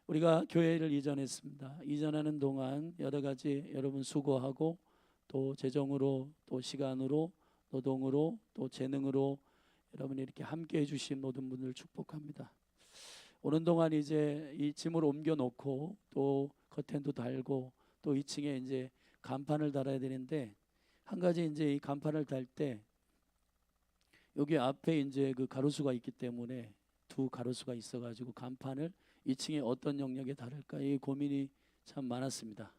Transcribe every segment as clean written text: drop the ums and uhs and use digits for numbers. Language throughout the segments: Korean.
우리가 교회를 이전했습니다. 이전하는 동안 여러 가지 여러분 수고하고 또 재정으로 또 시간으로 노동으로 또 재능으로 여러분이 이렇게 함께 해주신 모든 분들 축복합니다. 오는 동안 이제 이 짐을 옮겨 놓고 또 커튼도 달고 또 2층에 이제 간판을 달아야 되는데, 한 가지 이제 이 간판을 달 때 여기 앞에 이제 그 가로수가 있기 때문에 두 가로수가 있어가지고 간판을 2층에 어떤 영역에 달을까 이 고민이 참 많았습니다.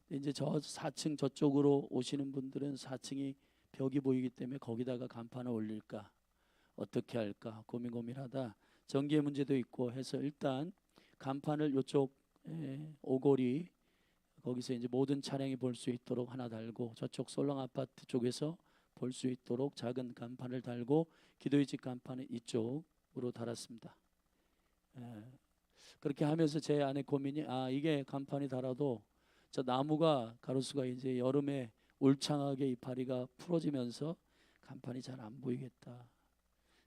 이제 저 4층 저쪽으로 오시는 분들은 4층이 벽이 보이기 때문에 거기다가 간판을 올릴까 어떻게 할까 고민하다 전기의 문제도 있고 해서 일단 간판을 이쪽 오거리 거기서 이제 모든 차량이 볼 수 있도록 하나 달고, 저쪽 솔랑 아파트 쪽에서 볼 수 있도록 작은 간판을 달고 기도의 집 간판은 이쪽으로 달았습니다. 그렇게 하면서 제 안에 고민이, 이게 간판이 달아도 저 나무가 가로수가 이제 여름에 울창하게 이파리가 풀어지면서 간판이 잘 안 보이겠다.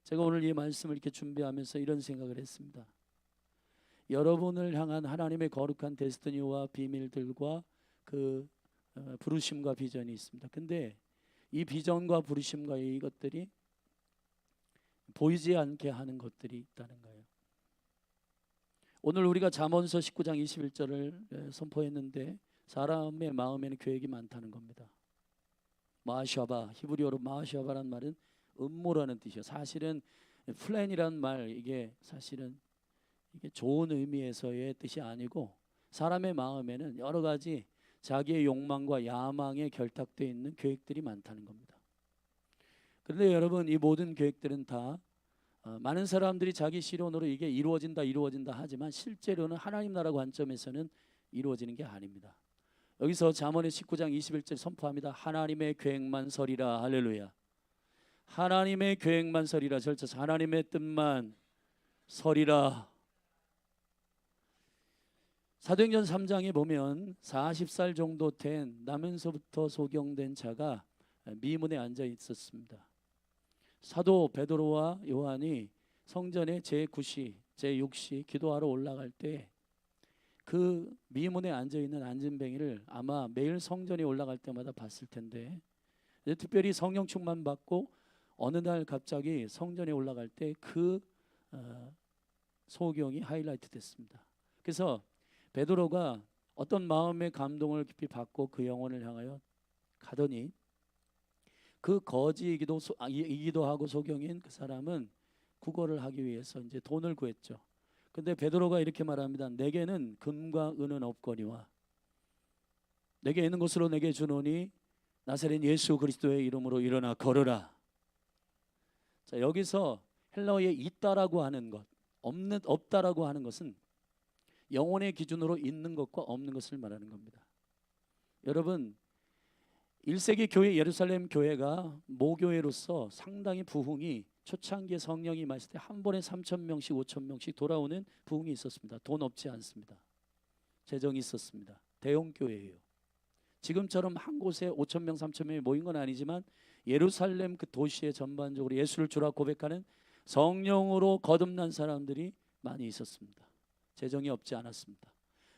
제가 오늘 이 말씀을 이렇게 준비하면서 이런 생각을 했습니다. 여러분을 향한 하나님의 거룩한 데스티니와 비밀들과 그 부르심과 비전이 있습니다. 근데 이 비전과 부르심과 이것들이 보이지 않게 하는 것들이 있다는 거예요. 오늘 우리가 잠언서 19장 21절을 선포했는데 사람의 마음에는 계획이 많다는 겁니다. 마샤바, 히브리어로 마샤바란 말은 음모라는 뜻이에요. 사실은 플랜이란 말, 이게 사실은 이게 좋은 의미에서의 뜻이 아니고 사람의 마음에는 여러 가지 자기의 욕망과 야망에 결탁되어 있는 계획들이 많다는 겁니다. 그런데 여러분, 이 모든 계획들은 다 많은 사람들이 자기 시론으로 이게 이루어진다 하지만 실제로는 하나님 나라 관점에서는 이루어지는 게 아닙니다. 여기서 잠언의 19장 21절 선포합니다. 하나님의 계획만 서리라. 할렐루야. 하나님의 계획만 서리라. 절쳐서 하나님의 뜻만 서리라. 사도행전 3장에 보면 40살 정도 된 나면서부터 소경된 자가 미문에 앉아 있었습니다. 사도 베드로와 요한이 성전에 제9시, 제6시 기도하러 올라갈 때 그 미문에 앉아있는 안진뱅이를 아마 매일 성전에 올라갈 때마다 봤을 텐데, 특별히 성령 충만 받고 어느 날 갑자기 성전에 올라갈 때 그 소경이 하이라이트 됐습니다. 그래서 베드로가 어떤 마음의 감동을 깊이 받고 그 영혼을 향하여 가더니 그 거지이기도 하고 소경인 그 사람은 구걸을 하기 위해서 이제 돈을 구했죠. 근데 베드로가 이렇게 말합니다. 내게는 금과 은은 없거니와 내게 있는 것으로 내게 주노니 나사렛 예수 그리스도의 이름으로 일어나 걸으라. 자, 여기서 헬라어에 있다라고 하는 것, 없다라고 하는 것은 영혼의 기준으로 있는 것과 없는 것을 말하는 겁니다. 여러분, 1세기 교회 예루살렘 교회가 모교회로서 상당히 부흥이, 초창기에 성령이 임했을 때 한 번에 3,000명씩 5,000명씩 돌아오는 부흥이 있었습니다. 돈 없지 않습니다. 재정이 있었습니다. 대형 교회예요. 지금처럼 한 곳에 5,000명 3,000명이 모인 건 아니지만 예루살렘 그 도시에 전반적으로 예수를 주라 고백하는 성령으로 거듭난 사람들이 많이 있었습니다. 재정이 없지 않았습니다.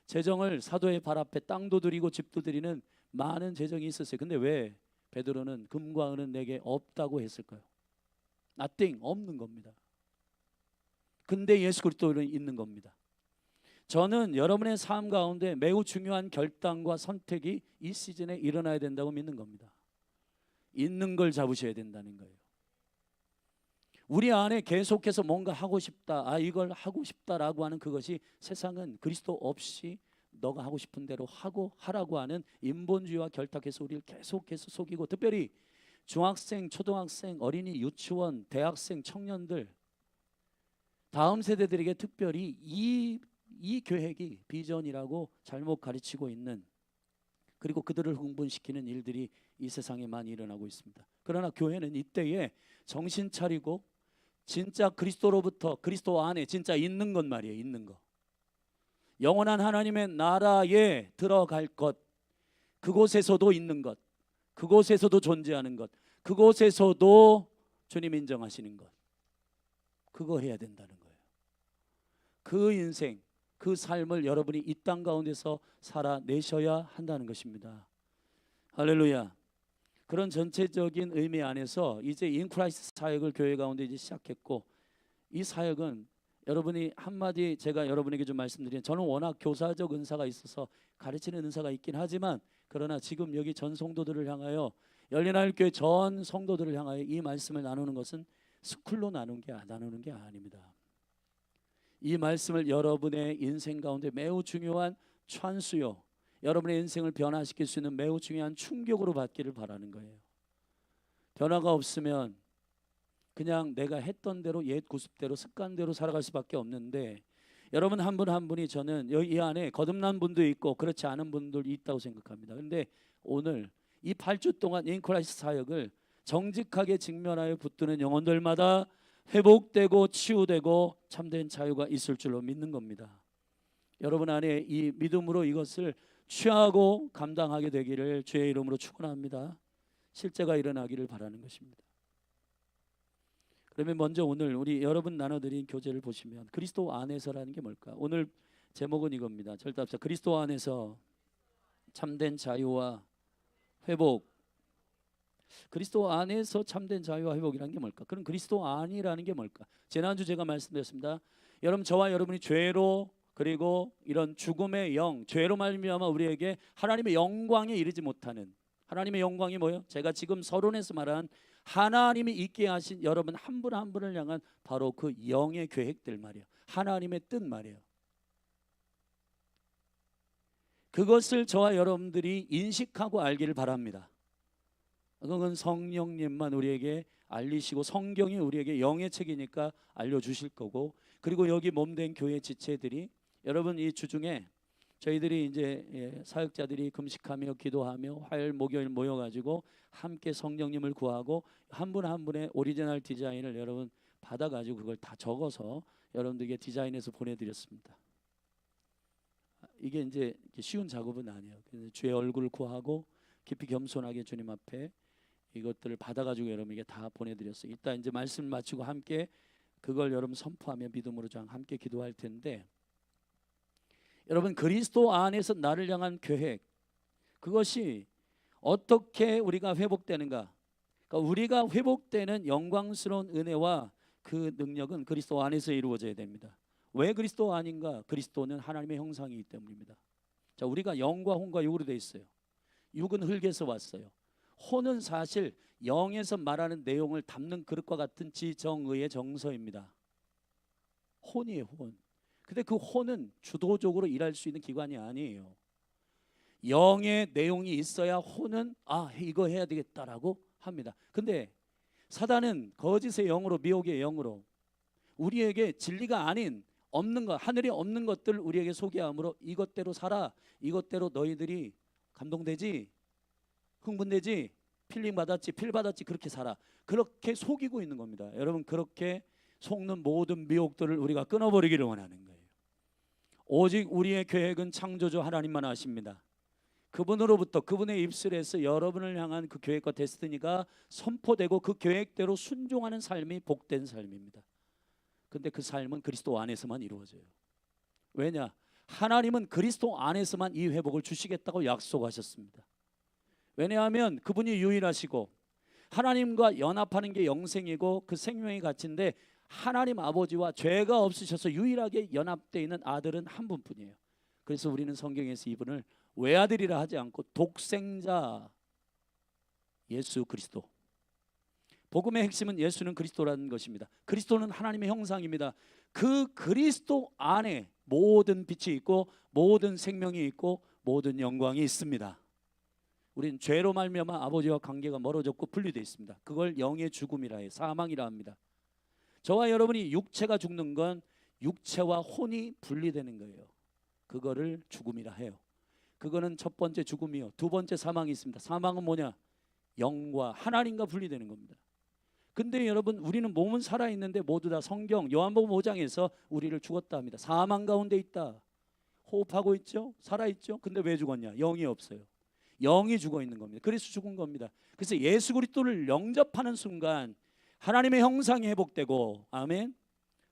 재정을 사도의 발 앞에 땅도 드리고 집도 드리는 많은 재정이 있었어요. 근데 왜 베드로는 금과 은은 내게 없다고 했을까요? nothing, 없는 겁니다. 근데 예수 그리스도는 있는 겁니다. 저는 여러분의 삶 가운데 매우 중요한 결단과 선택이 이 시즌에 일어나야 된다고 믿는 겁니다. 있는 걸 잡으셔야 된다는 거예요. 우리 안에 계속해서 뭔가 하고 싶다, 이걸 하고 싶다라고 하는 그것이, 세상은 그리스도 없이 너가 하고 싶은 대로 하라고 하는 인본주의와 결탁해서 우리를 계속해서 속이고, 특별히 중학생, 초등학생, 어린이, 유치원, 대학생, 청년들, 다음 세대들에게 특별히 이 계획이 비전이라고 잘못 가르치고 있는, 그리고 그들을 흥분시키는 일들이 이 세상에 많이 일어나고 있습니다. 그러나 교회는 이때에 정신 차리고 진짜 그리스도로부터, 그리스도 안에 진짜 있는 것 말이에요. 있는 것, 영원한 하나님의 나라에 들어갈 것, 그곳에서도 있는 것, 그곳에서도 존재하는 것, 그곳에서도 주님 인정하시는 것, 그거 해야 된다는 거예요. 그 인생, 그 삶을 여러분이 이 땅 가운데서 살아내셔야 한다는 것입니다. 할렐루야. 그런 전체적인 의미 안에서 이제 인크라이스트 사역을 교회 가운데 이제 시작했고, 이 사역은 여러분이 한마디 제가 여러분에게 좀 말씀드리면, 저는 워낙 교사적 은사가 있어서 가르치는 은사가 있긴 하지만, 그러나 지금 여기 전 성도들을 향하여, 열린하늘교회 전 성도들을 향하여 이 말씀을 나누는 것은 스쿨로 나누는 게 아닙니다. 이 말씀을 여러분의 인생 가운데 매우 중요한 찬수요, 여러분의 인생을 변화시킬 수 있는 매우 중요한 충격으로 받기를 바라는 거예요. 변화가 없으면 그냥 내가 했던 대로 옛 구습대로 습관대로 살아갈 수밖에 없는데, 여러분 한 분 한 분이, 저는 여기 이 안에 거듭난 분도 있고 그렇지 않은 분들도 있다고 생각합니다. 그런데 오늘 이 8주 동안 인크라이스트 사역을 정직하게 직면하여 붙드는 영혼들마다 회복되고 치유되고 참된 자유가 있을 줄로 믿는 겁니다. 여러분 안에 이 믿음으로 이것을 취하고 감당하게 되기를 주의 이름으로 축원합니다. 실제가 일어나기를 바라는 것입니다. 그러면 먼저 오늘 우리 여러분 나눠드린 교제를 보시면, 그리스도 안에서라는 게 뭘까? 오늘 제목은 이겁니다. 절답자, 그리스도 안에서 참된 자유와 회복. 그리스도 안에서 참된 자유와 회복이라는 게 뭘까? 그럼 그리스도 안이라는 게 뭘까? 지난주 제가 말씀드렸습니다. 여러분, 저와 여러분이 죄로, 그리고 이런 죽음의 영, 죄로 말미암아 우리에게 하나님의 영광에 이르지 못하는, 하나님의 영광이 뭐예요? 제가 지금 서론에서 말한 하나님이 있게 하신 여러분 한 분 한 분을 향한 바로 그 영의 계획들 말이에요. 하나님의 뜻 말이에요. 그것을 저와 여러분들이 인식하고 알기를 바랍니다. 그건 성령님만 우리에게 알리시고, 성경이 우리에게 영의 책이니까 알려주실 거고, 그리고 여기 몸된 교회 지체들이, 여러분 이 주중에 저희들이 이제 사역자들이 금식하며 기도하며 화요일 목요일 모여가지고 함께 성령님을 구하고 한 분 한 분의 오리지널 디자인을 여러분 받아가지고 그걸 다 적어서 여러분들에게 디자인해서 보내드렸습니다. 이게 이제 쉬운 작업은 아니에요. 주의 얼굴을 구하고 깊이 겸손하게 주님 앞에 이것들을 받아가지고 여러분에게 다 보내드렸어요. 이따 이제 말씀 마치고 함께 그걸 여러분 선포하며 믿음으로 좀 함께 기도할 텐데, 여러분 그리스도 안에서 나를 향한 계획, 그것이 어떻게 우리가 회복되는가? 그러니까 우리가 회복되는 영광스러운 은혜와 그 능력은 그리스도 안에서 이루어져야 됩니다. 왜 그리스도 안인가? 그리스도는 하나님의 형상이기 때문입니다. 자, 우리가 영과 혼과 육으로 되어 있어요. 육은 흙에서 왔어요. 혼은 사실 영에서 말하는 내용을 담는 그릇과 같은 지정의의 정서입니다. 혼이에요, 혼. 근데 그 혼은 주도적으로 일할 수 있는 기관이 아니에요. 영의 내용이 있어야 혼은 이거 해야 되겠다라고 합니다. 근데 사단은 거짓의 영으로, 미혹의 영으로 우리에게 진리가 아닌, 없는 것, 하늘에 없는 것들 우리에게 소개함으로, 이것대로 살아, 이것대로 너희들이 감동되지, 흥분되지, 필링 받았지, 필 받았지, 그렇게 살아, 그렇게 속이고 있는 겁니다. 여러분, 그렇게 속는 모든 미혹들을 우리가 끊어버리기를 원하는 거예요. 오직 우리의 계획은 창조주 하나님만 아십니다. 그분으로부터, 그분의 입술에서 여러분을 향한 그 계획과 데스티니가 선포되고 그 계획대로 순종하는 삶이 복된 삶입니다. 근데 그 삶은 그리스도 안에서만 이루어져요. 왜냐? 하나님은 그리스도 안에서만 이 회복을 주시겠다고 약속하셨습니다. 왜냐하면 그분이 유일하시고 하나님과 연합하는 게 영생이고 그 생명의 가치인데, 하나님 아버지와 죄가 없으셔서 유일하게 연합되어 있는 아들은 한 분뿐이에요. 그래서 우리는 성경에서 이분을 외아들이라 하지 않고 독생자 예수 그리스도, 복음의 핵심은 예수는 그리스도라는 것입니다. 그리스도는 하나님의 형상입니다. 그 그리스도 안에 모든 빛이 있고 모든 생명이 있고 모든 영광이 있습니다. 우리는 죄로 말미암아 아버지와 관계가 멀어졌고 분리되어 있습니다. 그걸 영의 죽음이라 해요. 사망이라 합니다. 저와 여러분이 육체가 죽는 건 육체와 혼이 분리되는 거예요. 그거를 죽음이라 해요. 그거는 첫 번째 죽음이요. 두 번째 사망이 있습니다. 사망은 뭐냐? 영과 하나님과 분리되는 겁니다. 근데 여러분, 우리는 몸은 살아있는데 모두 다 성경 요한복음 5장에서 우리를 죽었다 합니다. 사망 가운데 있다. 호흡하고 있죠? 살아있죠? 근데 왜 죽었냐? 영이 없어요. 영이 죽어 있는 겁니다. 그래서 죽은 겁니다. 그래서 예수 그리스도를 영접하는 순간 하나님의 형상이 회복되고, 아멘,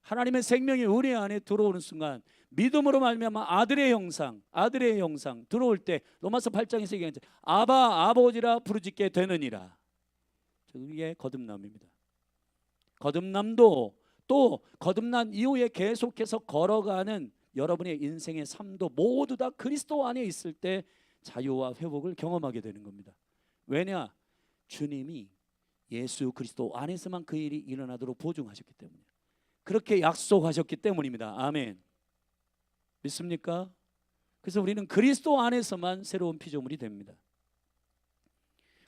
하나님의 생명이 우리 안에 들어오는 순간 믿음으로 말미암아 아들의 형상 들어올 때 로마서 8장에서 얘기하죠. 아바 아버지라 부르짖게 되느니라. 이게 거듭남입니다. 거듭남도 또 거듭난 이후에 계속해서 걸어가는 여러분의 인생의 삶도 모두 다 그리스도 안에 있을 때 자유와 회복을 경험하게 되는 겁니다. 왜냐? 주님이 예수 그리스도 안에서만 그 일이 일어나도록 보증하셨기 때문에, 그렇게 약속하셨기 때문입니다. 아멘. 믿습니까? 그래서 우리는 그리스도 안에서만 새로운 피조물이 됩니다.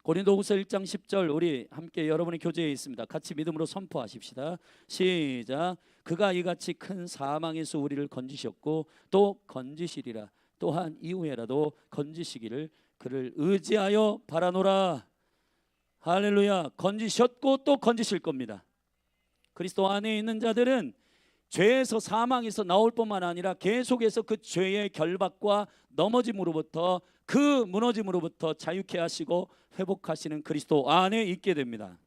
고린도후서 1장 10절 우리 함께 여러분의 교재에 있습니다. 같이 믿음으로 선포하십시다. 시작. 그가 이같이 큰 사망에서 우리를 건지셨고 또 건지시리라. 또한 이후에라도 건지시기를 그를 의지하여 바라노라. 할렐루야. 건지셨고 또 건지실 겁니다. 그리스도 안에 있는 자들은 죄에서 사망에서 나올 뿐만 아니라 계속해서 그 죄의 결박과 넘어짐으로부터, 그 무너짐으로부터 자유케 하시고 회복하시는 그리스도 안에 있게 됩니다.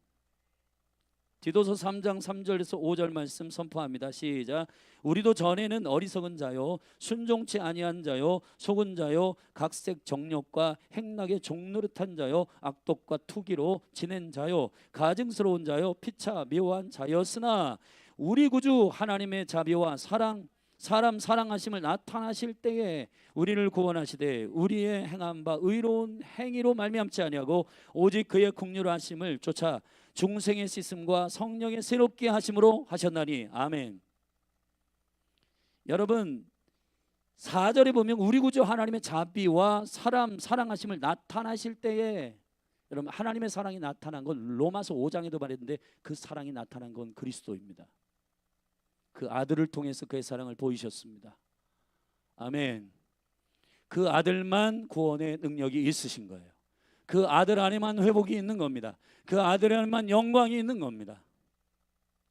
디도서 3장 3절에서 5절 말씀 선포합니다. 시작. 우리도 전에는 어리석은 자요 순종치 아니한 자요 속은 자요 각색 정욕과 행락의 종노릇한 자요 악독과 투기로 지낸 자요 가증스러운 자요 피차 미워한 자였으나 우리 구주 하나님의 자비와 사랑, 사람 사랑하심을 나타나실 때에 우리를 구원하시되 우리의 행한 바 의로운 행위로 말미암지 아니하고 오직 그의 긍휼하심을 쫓아 중생의 씻음과 성령의 새롭게 하심으로 하셨나니. 아멘. 여러분 4절에 보면 우리 구주 하나님의 자비와 사람 사랑하심을 나타나실 때에, 여러분 하나님의 사랑이 나타난 건 로마서 5장에도 말했는데 그 사랑이 나타난 건 그리스도입니다. 그 아들을 통해서 그의 사랑을 보이셨습니다. 아멘. 그 아들만 구원의 능력이 있으신 거예요. 그 아들 안에만 회복이 있는 겁니다. 그 아들 안에만 영광이 있는 겁니다.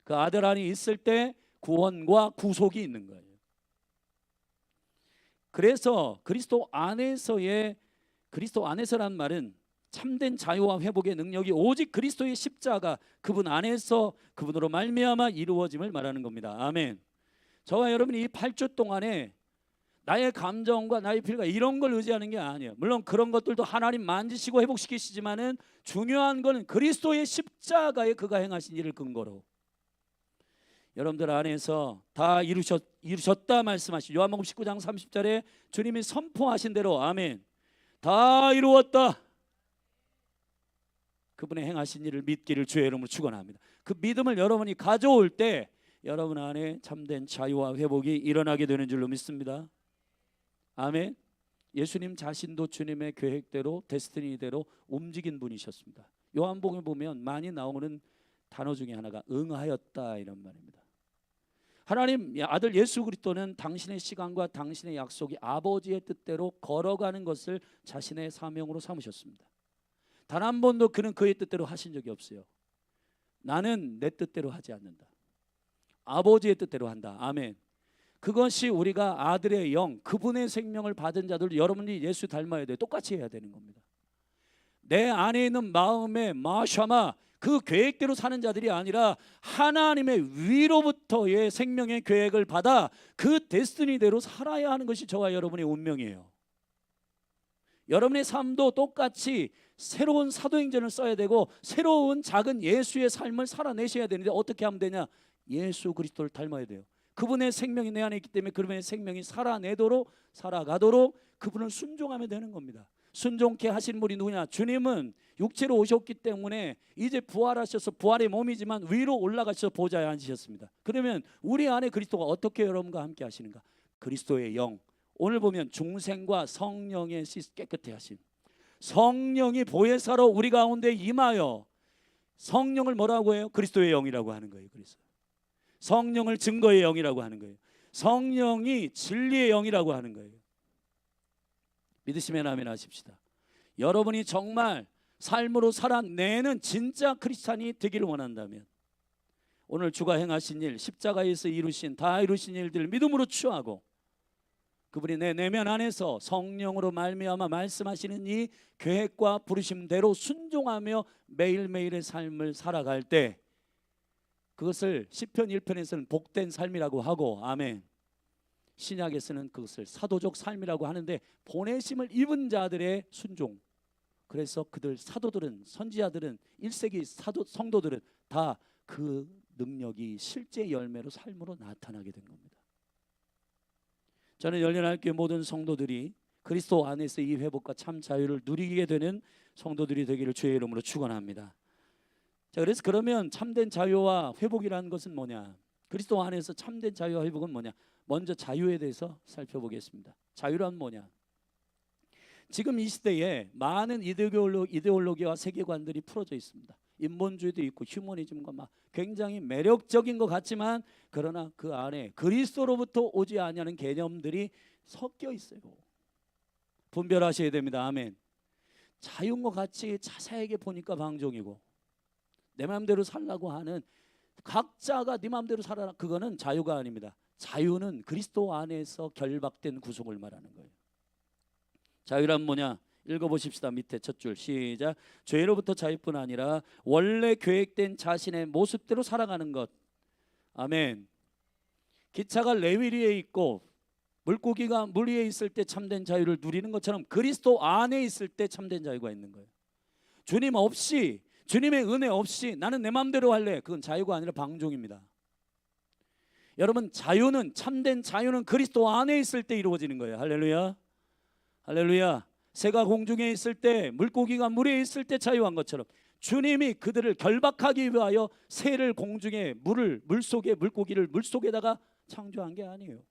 그 아들 안에 있을 때 구원과 구속이 있는 거예요. 그래서 그리스도 안에서란 말은 참된 자유와 회복의 능력이 오직 그리스도의 십자가, 그분 안에서 그분으로 말미암아 이루어짐을 말하는 겁니다. 아멘. 저와 여러분이 이 8주 동안에 나의 감정과 나의 필요가 이런 걸 의지하는 게 아니에요. 물론 그런 것들도 하나님 만지시고 회복시키시지만은 중요한 거는 그리스도의 십자가에 그가 행하신 일을 근거로 여러분들 안에서 다 이루셨다 말씀하시죠. 요한복음 19장 30절에 주님이 선포하신 대로 아멘, 다 이루었다. 그분의 행하신 일을 믿기를 주의 이름으로 축원합니다. 그 믿음을 여러분이 가져올 때 여러분 안에 참된 자유와 회복이 일어나게 되는 줄로 믿습니다. 아멘. 예수님 자신도 주님의 계획대로 데스티니대로 움직인 분이셨습니다. 요한복음에 보면 많이 나오는 단어 중에 하나가 응하였다 이런 말입니다. 하나님 아들 예수 그리스도는 당신의 시간과 당신의 약속이 아버지의 뜻대로 걸어가는 것을 자신의 사명으로 삼으셨습니다. 단 한 번도 그는 그의 뜻대로 하신 적이 없어요. 나는 내 뜻대로 하지 않는다. 아버지의 뜻대로 한다. 아멘. 그것이 우리가 아들의 영, 그분의 생명을 받은 자들, 여러분이 예수 닮아야 돼요. 똑같이 해야 되는 겁니다. 내 안에 있는 마음의 마샤마, 그 계획대로 사는 자들이 아니라 하나님의 위로부터의 생명의 계획을 받아 그 데스티니대로 살아야 하는 것이 저와 여러분의 운명이에요. 여러분의 삶도 똑같이 새로운 사도행전을 써야 되고 새로운 작은 예수의 삶을 살아내셔야 되는데 어떻게 하면 되냐? 예수 그리스도를 닮아야 돼요. 그분의 생명이 내 안에 있기 때문에 그분의 생명이 살아가도록 그분을 순종하면 되는 겁니다. 순종케 하신 분이 누구냐? 주님은 육체로 오셨기 때문에 이제 부활하셔서 부활의 몸이지만 위로 올라가셔서 보좌에 앉으셨습니다. 그러면 우리 안에 그리스도가 어떻게 여러분과 함께 하시는가? 그리스도의 영, 오늘 보면 중생과 성령의 깨끗해 하심, 성령이 보혜사로 우리 가운데 임하여, 성령을 뭐라고 해요? 그리스도의 영이라고 하는 거예요. 그래서 성령을 증거의 영이라고 하는 거예요. 성령이 진리의 영이라고 하는 거예요. 믿으시면 아멘 하십시다. 여러분이 정말 삶으로 살아내는 진짜 크리스찬이 되기를 원한다면 오늘 주가 행하신 일, 십자가에서 다 이루신 일들을 믿음으로 취하고 그분이 내 내면 안에서 성령으로 말미암아 말씀하시는 이 계획과 부르심대로 순종하며 매일매일의 삶을 살아갈 때 그것을 시편 1편에서는 복된 삶이라고 하고, 아멘. 신약에서는 그것을 사도적 삶이라고 하는데, 보내심을 입은 자들의 순종. 그래서 그들 사도들은, 선지자들은, 1세기 성도들은 다 그 능력이 실제 열매로 삶으로 나타나게 된 겁니다. 저는 열린하나님교회 모든 성도들이 그리스도 안에서 이 회복과 참 자유를 누리게 되는 성도들이 되기를 주의 이름으로 축원합니다. 자, 그래서 그러면 참된 자유와 회복이라는 것은 뭐냐? 그리스도 안에서 참된 자유와 회복은 뭐냐? 먼저 자유에 대해서 살펴보겠습니다. 자유란 뭐냐? 지금 이 시대에 많은 이데올로기와 세계관들이 풀어져 있습니다. 인본주의도 있고 휴머니즘과 막 굉장히 매력적인 것 같지만, 그러나 그 안에 그리스도로부터 오지 아니하는 개념들이 섞여 있어요. 분별하셔야 됩니다. 아멘. 자유인 것 같이 자세하게 보니까 방종이고, 내 마음대로 살라고 하는, 각자가 네 마음대로 살아라, 그거는 자유가 아닙니다. 자유는 그리스도 안에서 결박된 구속을 말하는 거예요. 자유란 뭐냐? 읽어보십시다. 밑에 첫 줄 시작. 죄로부터 자유뿐 아니라 원래 계획된 자신의 모습대로 살아가는 것. 아멘. 기차가 레일 위에 있고 물고기가 물 위에 있을 때 참된 자유를 누리는 것처럼, 그리스도 안에 있을 때 참된 자유가 있는 거예요. 주님 없이, 주님의 은혜 없이 나는 내 마음대로 할래, 그건 자유가 아니라 방종입니다. 여러분, 자유는, 참된 자유는 그리스도 안에 있을 때 이루어지는 거예요. 할렐루야. 할렐루야. 새가 공중에 있을 때, 물고기가 물에 있을 때 자유한 것처럼, 주님이 그들을 결박하기 위하여 새를 공중에, 물속에, 물고기를 물속에다가 창조한 게 아니에요.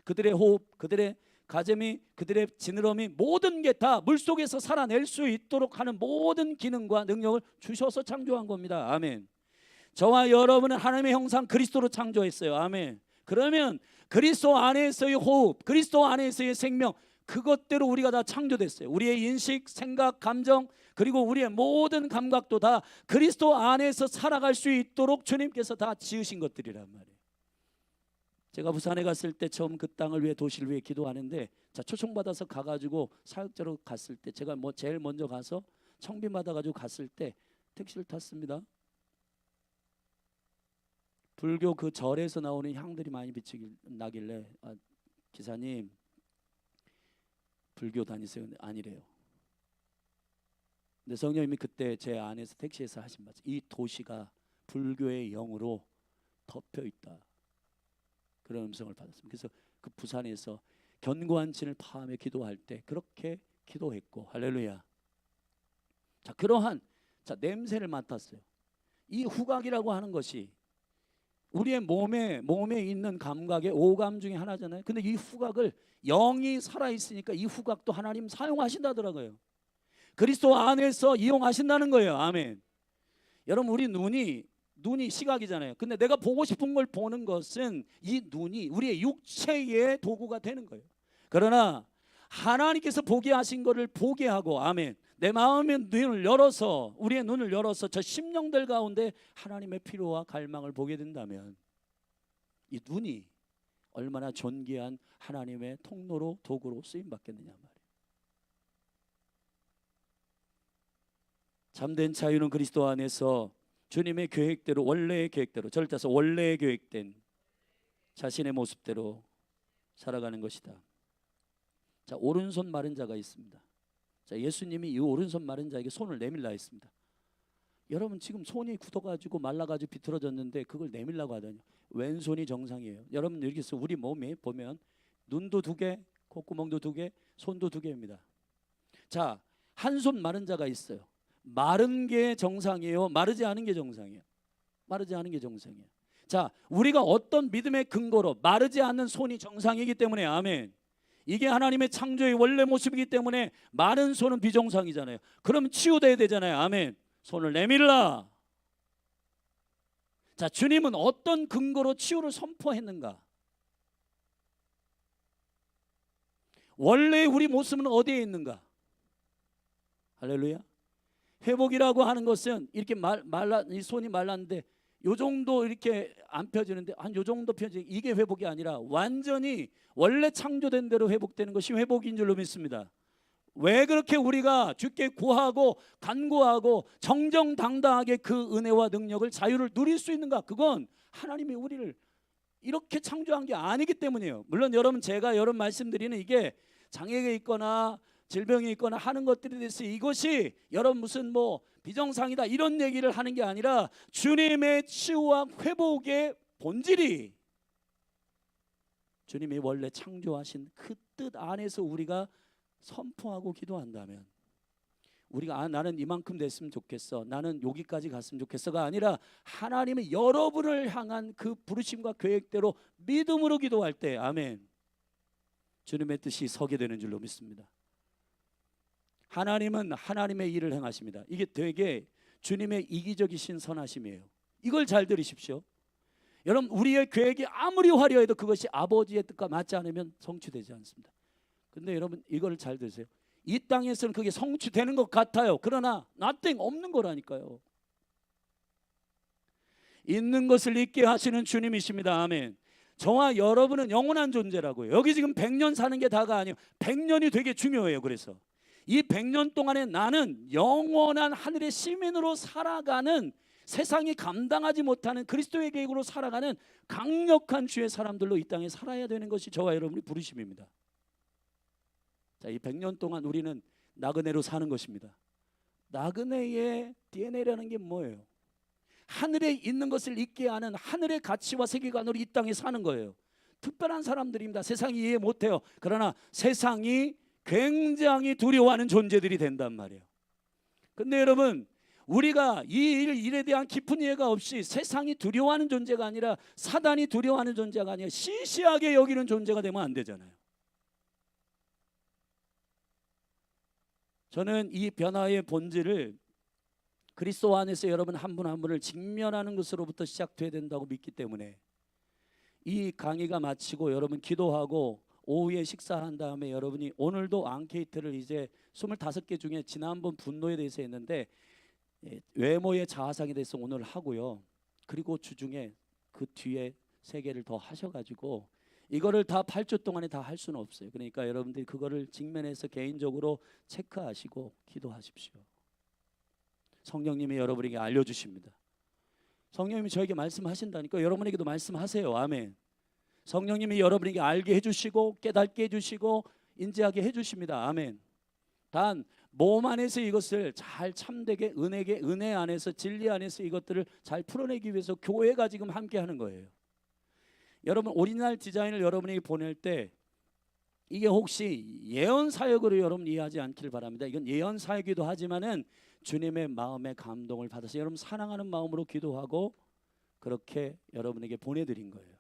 그들의 호흡, 그들의 가재미, 그들의 지느러미, 모든 게 다 물속에서 살아낼 수 있도록 하는 모든 기능과 능력을 주셔서 창조한 겁니다. 아멘. 저와 여러분은 하나님의 형상 그리스도로 창조했어요. 아멘. 그러면 그리스도 안에서의 호흡, 그리스도 안에서의 생명, 그것대로 우리가 다 창조됐어요. 우리의 인식, 생각, 감정, 그리고 우리의 모든 감각도 다 그리스도 안에서 살아갈 수 있도록 주님께서 다 지으신 것들이란 말이에요. 제가 부산에 갔을 때 처음 그 땅을 위해, 도시를 위해 기도하는데, 자, 초청받아서 가가지고 사역자로 갔을 때, 제가 제일 먼저 가서 청빙 받아가지고 갔을 때 택시를 탔습니다. 불교 그 절에서 나오는 향들이 많이 나길래, 기사님 불교 다니세요? 아니래요. 근데 성령님이 그때 제 안에서 택시에서 하신 말씀, 이 도시가 불교의 영으로 덮여 있다, 그런 음성을 받았습니다. 그래서 그 부산에서 견고한 진을 파하며 기도할 때 그렇게 기도했고, 할렐루야. 자, 그러한 냄새를 맡았어요. 이 후각이라고 하는 것이 우리의 몸에 있는 감각의 오감 중에 하나잖아요. 근데 이 후각을, 영이 살아있으니까 이 후각도 하나님 사용하신다더라고요. 그리스도 안에서 이용하신다는 거예요. 아멘. 여러분, 우리 눈이 시각이잖아요. 근데 내가 보고 싶은 걸 보는 것은 이 눈이 우리의 육체의 도구가 되는 거예요. 그러나 하나님께서 보게 하신 것을 보게 하고, 아멘, 내 마음의 눈을 열어서, 우리의 눈을 열어서 저 심령들 가운데 하나님의 필요와 갈망을 보게 된다면, 이 눈이 얼마나 존귀한 하나님의 통로로, 도구로 쓰임 받겠느냐 말이에요. 참된 자유는 그리스도 안에서 주님의 계획대로, 원래의 계획대로, 저를 따서 원래의 계획된 자신의 모습대로 살아가는 것이다. 자, 오른손 마른 자가 있습니다. 자, 예수님이 이 오른손 마른 자에게 손을 내밀라 했습니다. 여러분, 지금 손이 굳어가지고 말라가지고 비틀어졌는데 그걸 내밀라고 하다니, 왼손이 정상이에요. 여러분, 이렇게 해서 우리 몸에 보면 눈도 2개, 콧구멍도 2개, 손도 2개입니다. 자, 한 손 마른 자가 있어요. 마른 게 정상이에요? 마르지 않은 게 정상이에요? 마르지 않은 게 정상이에요. 자, 우리가 어떤 믿음의 근거로 마르지 않는 손이 정상이기 때문에, 아멘, 이게 하나님의 창조의 원래 모습이기 때문에 마른 손은 비정상이잖아요. 그럼 치유돼야 되잖아요. 아멘. 손을 내밀라. 자, 주님은 어떤 근거로 치유를 선포했는가? 원래 우리 모습은 어디에 있는가? 할렐루야. 회복이라고 하는 것은 이렇게 이 손이 말랐는데 요 정도 이렇게 안 펴지는데, 한 요 정도 펴지, 이게 회복이 아니라 완전히 원래 창조된 대로 회복되는 것이 회복인 줄로 믿습니다. 왜 그렇게 우리가 주께 구하고 간구하고 정정당당하게 그 은혜와 능력을 자유를 누릴 수 있는가? 그건 하나님이 우리를 이렇게 창조한 게 아니기 때문이에요. 물론 여러분, 제가 여러분 말씀드리는 이게 장애가 있거나 질병이 있거나 하는 것들에 대해서 이것이 여러분 무슨 뭐 비정상이다 이런 얘기를 하는 게 아니라 주님의 치유와 회복의 본질이 주님이 원래 창조하신 그 뜻 안에서 우리가 선포하고 기도한다면, 우리가 나는 이만큼 됐으면 좋겠어, 나는 여기까지 갔으면 좋겠어가 아니라 하나님의 여러분을 향한 그 부르심과 계획대로 믿음으로 기도할 때, 아멘, 주님의 뜻이 서게 되는 줄로 믿습니다. 하나님은 하나님의 일을 행하십니다. 이게 되게 주님의 이기적이신 선하심이에요. 이걸 잘 들으십시오. 여러분, 우리의 계획이 아무리 화려해도 그것이 아버지의 뜻과 맞지 않으면 성취되지 않습니다. 근데 여러분, 이걸 잘 들으세요. 이 땅에서는 그게 성취되는 것 같아요. 그러나 nothing, 없는 거라니까요. 있는 것을 있게 하시는 주님이십니다. 아멘. 저와 여러분은 영원한 존재라고요. 여기 지금 100년 사는 게 다가 아니에요. 100년이 되게 중요해요. 그래서 이 100년 동안에 나는 영원한 하늘의 시민으로 살아가는, 세상이 감당하지 못하는 그리스도의 계획으로 살아가는 강력한 주의 사람들로 이 땅에 살아야 되는 것이 저와 여러분의 부르심입니다. 자, 이 100년 동안 우리는 나그네로 사는 것입니다. 나그네의 DNA라는 게 뭐예요? 하늘에 있는 것을 잊게 하는 하늘의 가치와 세계관으로 이 땅에 사는 거예요. 특별한 사람들입니다. 세상이 이해 못해요. 그러나 세상이 굉장히 두려워하는 존재들이 된단 말이에요. 근데 여러분, 우리가 이 일에 대한 깊은 이해가 없이 세상이 두려워하는 존재가 아니라 사단이 두려워하는 존재가 아니라 시시하게 여기는 존재가 되면 안 되잖아요. 저는 이 변화의 본질을 그리스도 안에서 여러분 한 분 한 분을 직면하는 것으로부터 시작돼야 된다고 믿기 때문에, 이 강의가 마치고 여러분 기도하고 오후에 식사한 다음에 여러분이 오늘도 앙케이트를 이제 25개 중에 지난번 분노에 대해서 했는데 외모의 자아상에 대해서 오늘 하고요. 그리고 주중에 그 뒤에 3개를 더 하셔가지고 이거를 다 8주 동안에 다 할 수는 없어요. 그러니까 여러분들이 그거를 직면해서 개인적으로 체크하시고 기도하십시오. 성령님이 여러분에게 알려주십니다. 성령님이 저에게 말씀하신다니까 여러분에게도 말씀하세요. 아멘. 성령님이 여러분에게 알게 해주시고 깨닫게 해주시고 인지하게 해주십니다. 아멘. 단 몸 안에서 이것을 잘 참되게 은혜 안에서 진리 안에서 이것들을 잘 풀어내기 위해서 교회가 지금 함께 하는 거예요. 여러분, 오리지널 디자인을 여러분에게 보낼 때 이게 혹시 예언 사역으로 여러분 이해하지 않기를 바랍니다. 이건 예언 사역이기도 하지만은 주님의 마음의 감동을 받아서 여러분 사랑하는 마음으로 기도하고 그렇게 여러분에게 보내드린 거예요.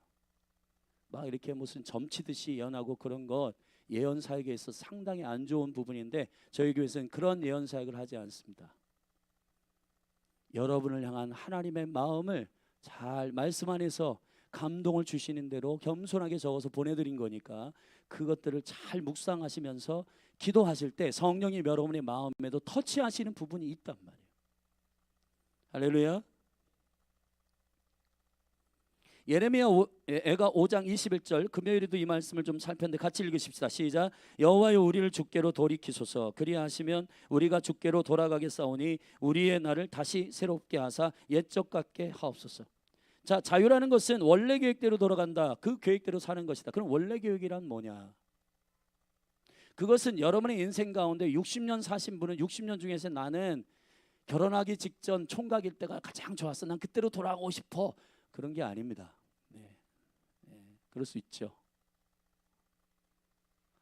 막 이렇게 무슨 점치듯이 예언하고 그런 것 예언 사역에 있어서 상당히 안 좋은 부분인데 저희 교회에서는 그런 예언 사역을 하지 않습니다. 여러분을 향한 하나님의 마음을 잘 말씀 안에서 감동을 주시는 대로 겸손하게 적어서 보내드린 거니까 그것들을 잘 묵상하시면서 기도하실 때 성령이 여러분의 마음에도 터치하시는 부분이 있단 말이에요. 할렐루야. 예레미야 애가 5장 21절, 금요일에도 이 말씀을 좀 살폈는데 같이 읽으십시다. 시작. 여호와여 우리를 주께로 돌이키소서. 그리하시면 우리가 주께로 돌아가겠사오니 우리의 날을 다시 새롭게 하사 옛적 같게 하옵소서. 자, 자유라는 것은 원래 계획대로 돌아간다. 그 계획대로 사는 것이다. 그럼 원래 계획이란 뭐냐? 그것은 여러분의 인생 가운데 60년 사신 분은 60년 중에서 나는 결혼하기 직전 총각일 때가 가장 좋았어. 난 그때로 돌아가고 싶어. 그런 게 아닙니다. 그럴 수 있죠.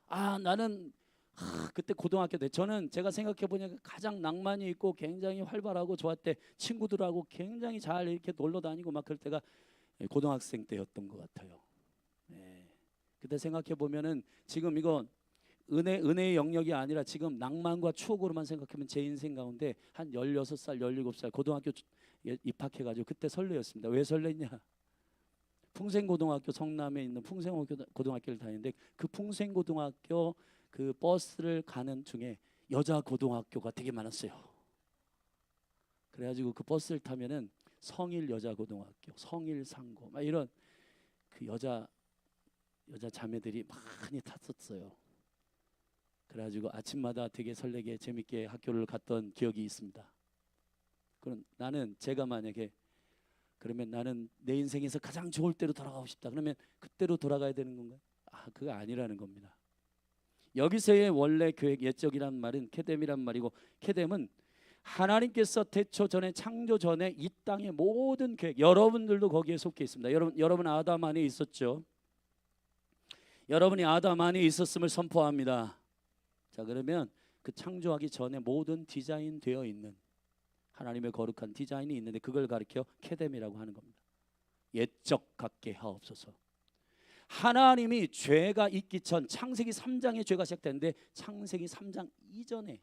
나는 그때 고등학교 때 저는 제가 생각해 보니까 가장 낭만이 있고 굉장히 활발하고 좋았대. 친구들하고 굉장히 잘 이렇게 놀러 다니고 막 그럴 때가 고등학생 때였던 것 같아요. 그때 생각해 보면은 지금 이건 은혜의 영역이 아니라 지금 낭만과 추억으로만 생각하면 제 인생 가운데 한 16살, 17살 고등학교 입학해가지고 그때 설레었습니다. 왜 설렜냐? 풍생고등학교 성남에 있는 풍생고등학교를 다니는데 그 풍생고등학교 그 버스를 가는 중에 여자 고등학교가 되게 많았어요. 그래가지고 그 버스를 타면은 성일 여자 고등학교, 성일 상고 막 이런 그 여자 자매들이 많이 탔었어요. 그래가지고 아침마다 되게 설레게 재밌게 학교를 갔던 기억이 있습니다. 그럼 나는 제가 만약에 그러면 나는 내 인생에서 가장 좋을 때로 돌아가고 싶다. 그러면 그때로 돌아가야 되는 건가요? 그거 아니라는 겁니다. 여기서의 원래 계획 옛적이란 말은 케뎀이란 말이고, 케뎀은 하나님께서 태초 전에 창조 전에 이 땅의 모든 계획, 여러분들도 거기에 속해 있습니다. 여러분 아담 안에 있었죠. 여러분이 아담 안에 있었음을 선포합니다. 자, 그러면 그 창조하기 전에 모든 디자인 되어 있는 하나님의 거룩한 디자인이 있는데 그걸 가리켜 케뎀이라고 하는 겁니다. 옛적 같게 하옵소서. 하나님이 죄가 있기 전 창세기 3장에 죄가 시작되는데 창세기 3장 이전에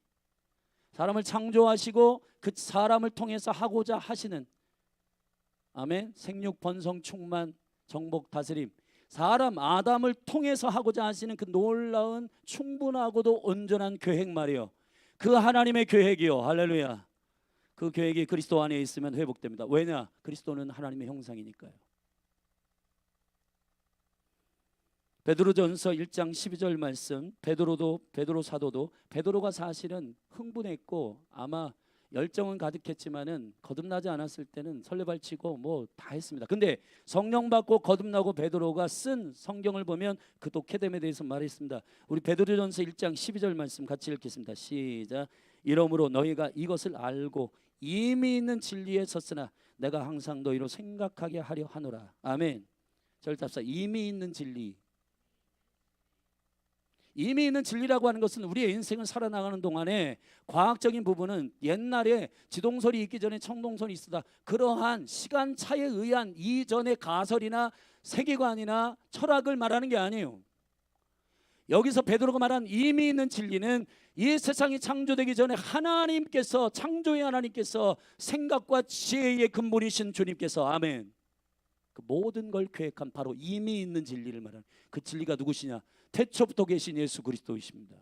사람을 창조하시고 그 사람을 통해서 하고자 하시는, 아멘, 생육 번성 충만 정복 다스림, 사람 아담을 통해서 하고자 하시는 그 놀라운 충분하고도 온전한 계획 말이요, 그 하나님의 계획이요. 할렐루야. 그 계획이 그리스도 안에 있으면 회복됩니다. 왜냐? 그리스도는 하나님의 형상이니까요. 베드로전서 1장 12절 말씀, 베드로 사도도 베드로가 사실은 흥분했고 아마 열정은 가득했지만은 거듭나지 않았을 때는 설레발치고 뭐 다 했습니다. 근데 성령 받고 거듭나고 베드로가 쓴 성경을 보면 그도 케뎀에 대해서 말했습니다. 우리 베드로전서 1장 12절 말씀 같이 읽겠습니다. 시작. 이러므로 너희가 이것을 알고 이미 있는 진리에 섰으나 내가 항상 너희로 생각하게 하려 하노라. 아멘. 절답사. 이미 있는 진리. 이미 있는 진리라고 하는 것은 우리의 인생을 살아나가는 동안에 과학적인 부분은 옛날에 지동설이 있기 전에 청동설이 있었다, 그러한 시간차에 의한 이전의 가설이나 세계관이나 철학을 말하는 게 아니에요. 여기서 베드로가 말한 이미 있는 진리는 이 세상이 창조되기 전에 하나님께서, 창조의 하나님께서, 생각과 지혜의 근본이신 주님께서, 아멘, 그 모든 걸 계획한 바로 이미 있는 진리를 말하는 그 진리가 누구시냐? 태초부터 계신 예수 그리스도이십니다.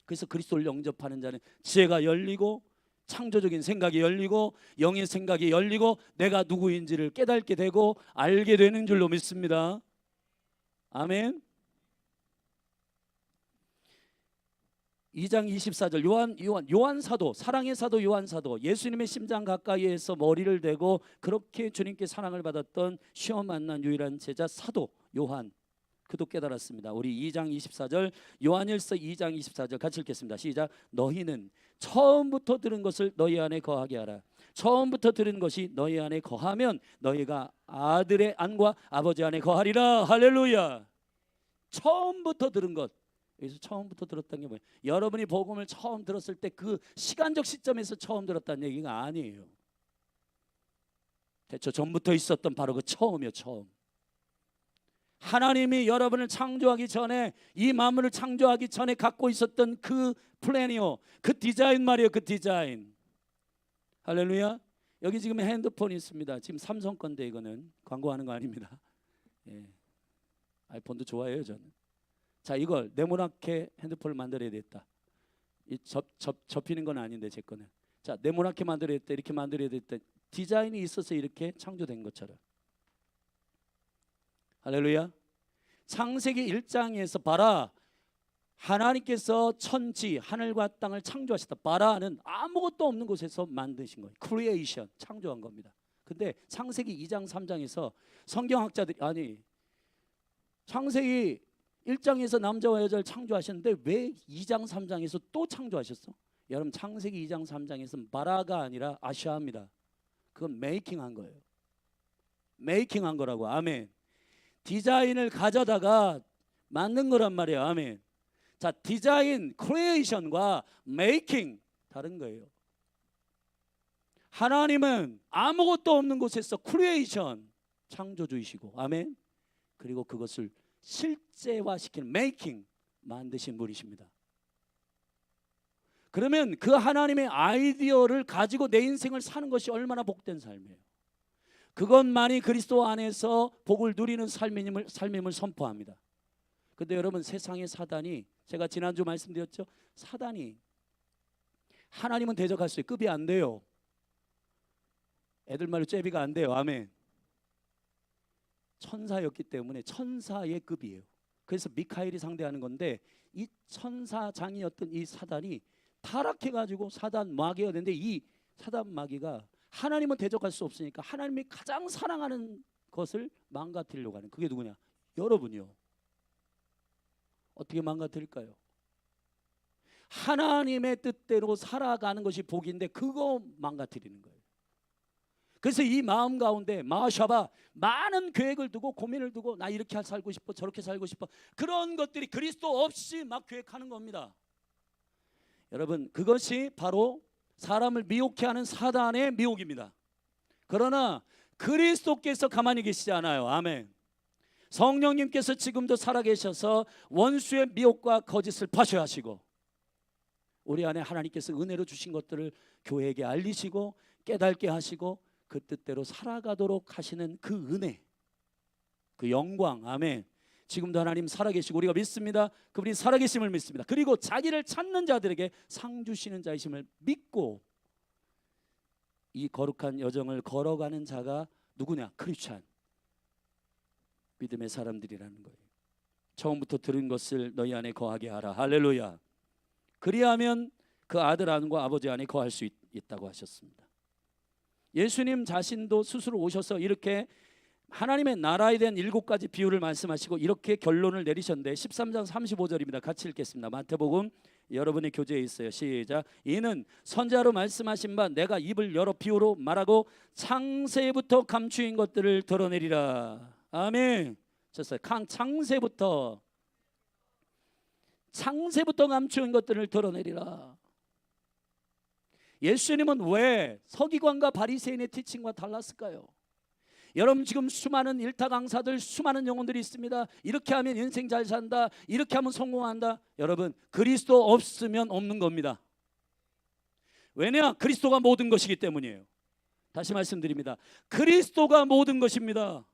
그래서 그리스도를 영접하는 자는 지혜가 열리고 창조적인 생각이 열리고 영의 생각이 열리고 내가 누구인지를 깨닫게 되고 알게 되는 줄로 믿습니다. 아멘. 2장 24절 요한 사도, 사랑의 사도 요한 사도, 예수님의 심장 가까이에서 머리를 대고 그렇게 주님께 사랑을 받았던 시험 만난 유일한 제자 사도 요한, 그도 깨달았습니다. 우리 2장 24절 요한일서 2장 24절 같이 읽겠습니다. 시작. 너희는 처음부터 들은 것을 너희 안에 거하게 하라. 처음부터 들은 것이 너희 안에 거하면 너희가 아들의 안과 아버지 안에 거하리라. 할렐루야. 처음부터 들은 것, 여기서 처음부터 들었다는 게 뭐예요? 여러분이 복음을 처음 들었을 때 그 시간적 시점에서 처음 들었다는 얘기가 아니에요. 대체 전부터 있었던 바로 그 처음이요. 처음. 하나님이 여러분을 창조하기 전에, 이 만물을 창조하기 전에 갖고 있었던 그 플랜이요, 그 디자인 말이에요. 그 디자인. 할렐루야. 여기 지금 핸드폰이 있습니다. 지금 삼성 건데 이거는 광고하는 거 아닙니다. 예. 아이폰도 좋아해요 저는. 자, 이걸 네모나게 핸드폰을 만들어야 됐다. 접히는 건 아닌데 제 거는. 자, 네모나게 만들어야 됐다, 이렇게 만들어야 됐다. 디자인이 있어서 이렇게 창조된 것처럼. 할렐루야. 창세기 1장에서 봐라, 하나님께서 천지 하늘과 땅을 창조하셨다. 바라는 아무것도 없는 곳에서 만드신 거예요. 크리에이션, 창조한 겁니다. 근데 창세기 2장 3장에서 성경학자들이, 아니 창세기 1장에서 남자와 여자를 창조하셨는데 왜 2장 3장에서 또 창조하셨어? 여러분, 창세기 2장 3장에서는 바라가 아니라 아샤입니다. 그건 메이킹한 거예요. 메이킹한 거라고. 아멘. 디자인을 가져다가 만든 거란 말이에요. 아멘. 자, 디자인, 크리에이션과 메이킹 다른 거예요. 하나님은 아무것도 없는 곳에서 크리에이션, 창조주이시고, 아멘, 그리고 그것을 실제화시키는 메이킹, 만드신 분이십니다. 그러면 그 하나님의 아이디어를 가지고 내 인생을 사는 것이 얼마나 복된 삶이에요. 그것만이 그리스도 안에서 복을 누리는 삶임을 선포합니다. 근데 여러분, 세상의 사단이, 제가 지난주 말씀드렸죠, 사단이 하나님은 대적할 수 있어요. 급이 안 돼요. 애들 말로 잽이가 안 돼요. 아멘. 천사였기 때문에 천사의 급이에요. 그래서 미카엘이 상대하는 건데 이 천사장이었던 이 사단이 타락해가지고 사단 마귀가 됐는데 이 사단 마귀가 하나님은 대적할 수 없으니까 하나님이 가장 사랑하는 것을 망가뜨리려고 하는, 그게 누구냐? 여러분이요. 어떻게 망가뜨릴까요? 하나님의 뜻대로 살아가는 것이 복인데 그거 망가뜨리는 거예요. 그래서 이 마음 가운데 마샤바 많은 계획을 두고 고민을 두고 나 이렇게 살고 싶어 저렇게 살고 싶어 그런 것들이 그리스도 없이 막 계획하는 겁니다. 여러분, 그것이 바로 사람을 미혹해 하는 사단의 미혹입니다. 그러나 그리스도께서 가만히 계시지 않아요. 아멘. 성령님께서 지금도 살아계셔서 원수의 미혹과 거짓을 파쇄하시고 우리 안에 하나님께서 은혜로 주신 것들을 교회에게 알리시고 깨닫게 하시고 그 뜻대로 살아가도록 하시는 그 은혜, 그 영광, 아멘. 지금도 하나님 살아계시고 우리가 믿습니다. 그분이 살아계심을 믿습니다. 그리고 자기를 찾는 자들에게 상 주시는 자이심을 믿고 이 거룩한 여정을 걸어가는 자가 누구냐? 크리스찬, 믿음의 사람들이라는 거예요. 처음부터 들은 것을 너희 안에 거하게 하라. 할렐루야. 그리하면 그 아들 안과 아버지 안에 거할 수 있다고 하셨습니다. 예수님 자신도 스스로 오셔서 이렇게 하나님의 나라에 대한 7가지 비유를 말씀하시고 이렇게 결론을 내리셨는데 13장 35절입니다. 같이 읽겠습니다. 마태복음 여러분의 교재에 있어요. 시작. 이는 선지자로 말씀하신 바 내가 입을 열어 비유로 말하고 창세부터 감추인 것들을 드러내리라. 아멘. 쳤어요. 창세부터 감추인 것들을 드러내리라. 예수님은 왜 서기관과 바리새인의 티칭과 달랐을까요? 여러분, 지금 수많은 일타 강사들, 수많은 영혼들이 있습니다. 이렇게 하면 인생 잘 산다, 이렇게 하면 성공한다. 여러분, 그리스도 없으면 없는 겁니다. 왜냐? 그리스도가 모든 것이기 때문이에요. 다시 말씀드립니다. 그리스도가 모든 것입니다.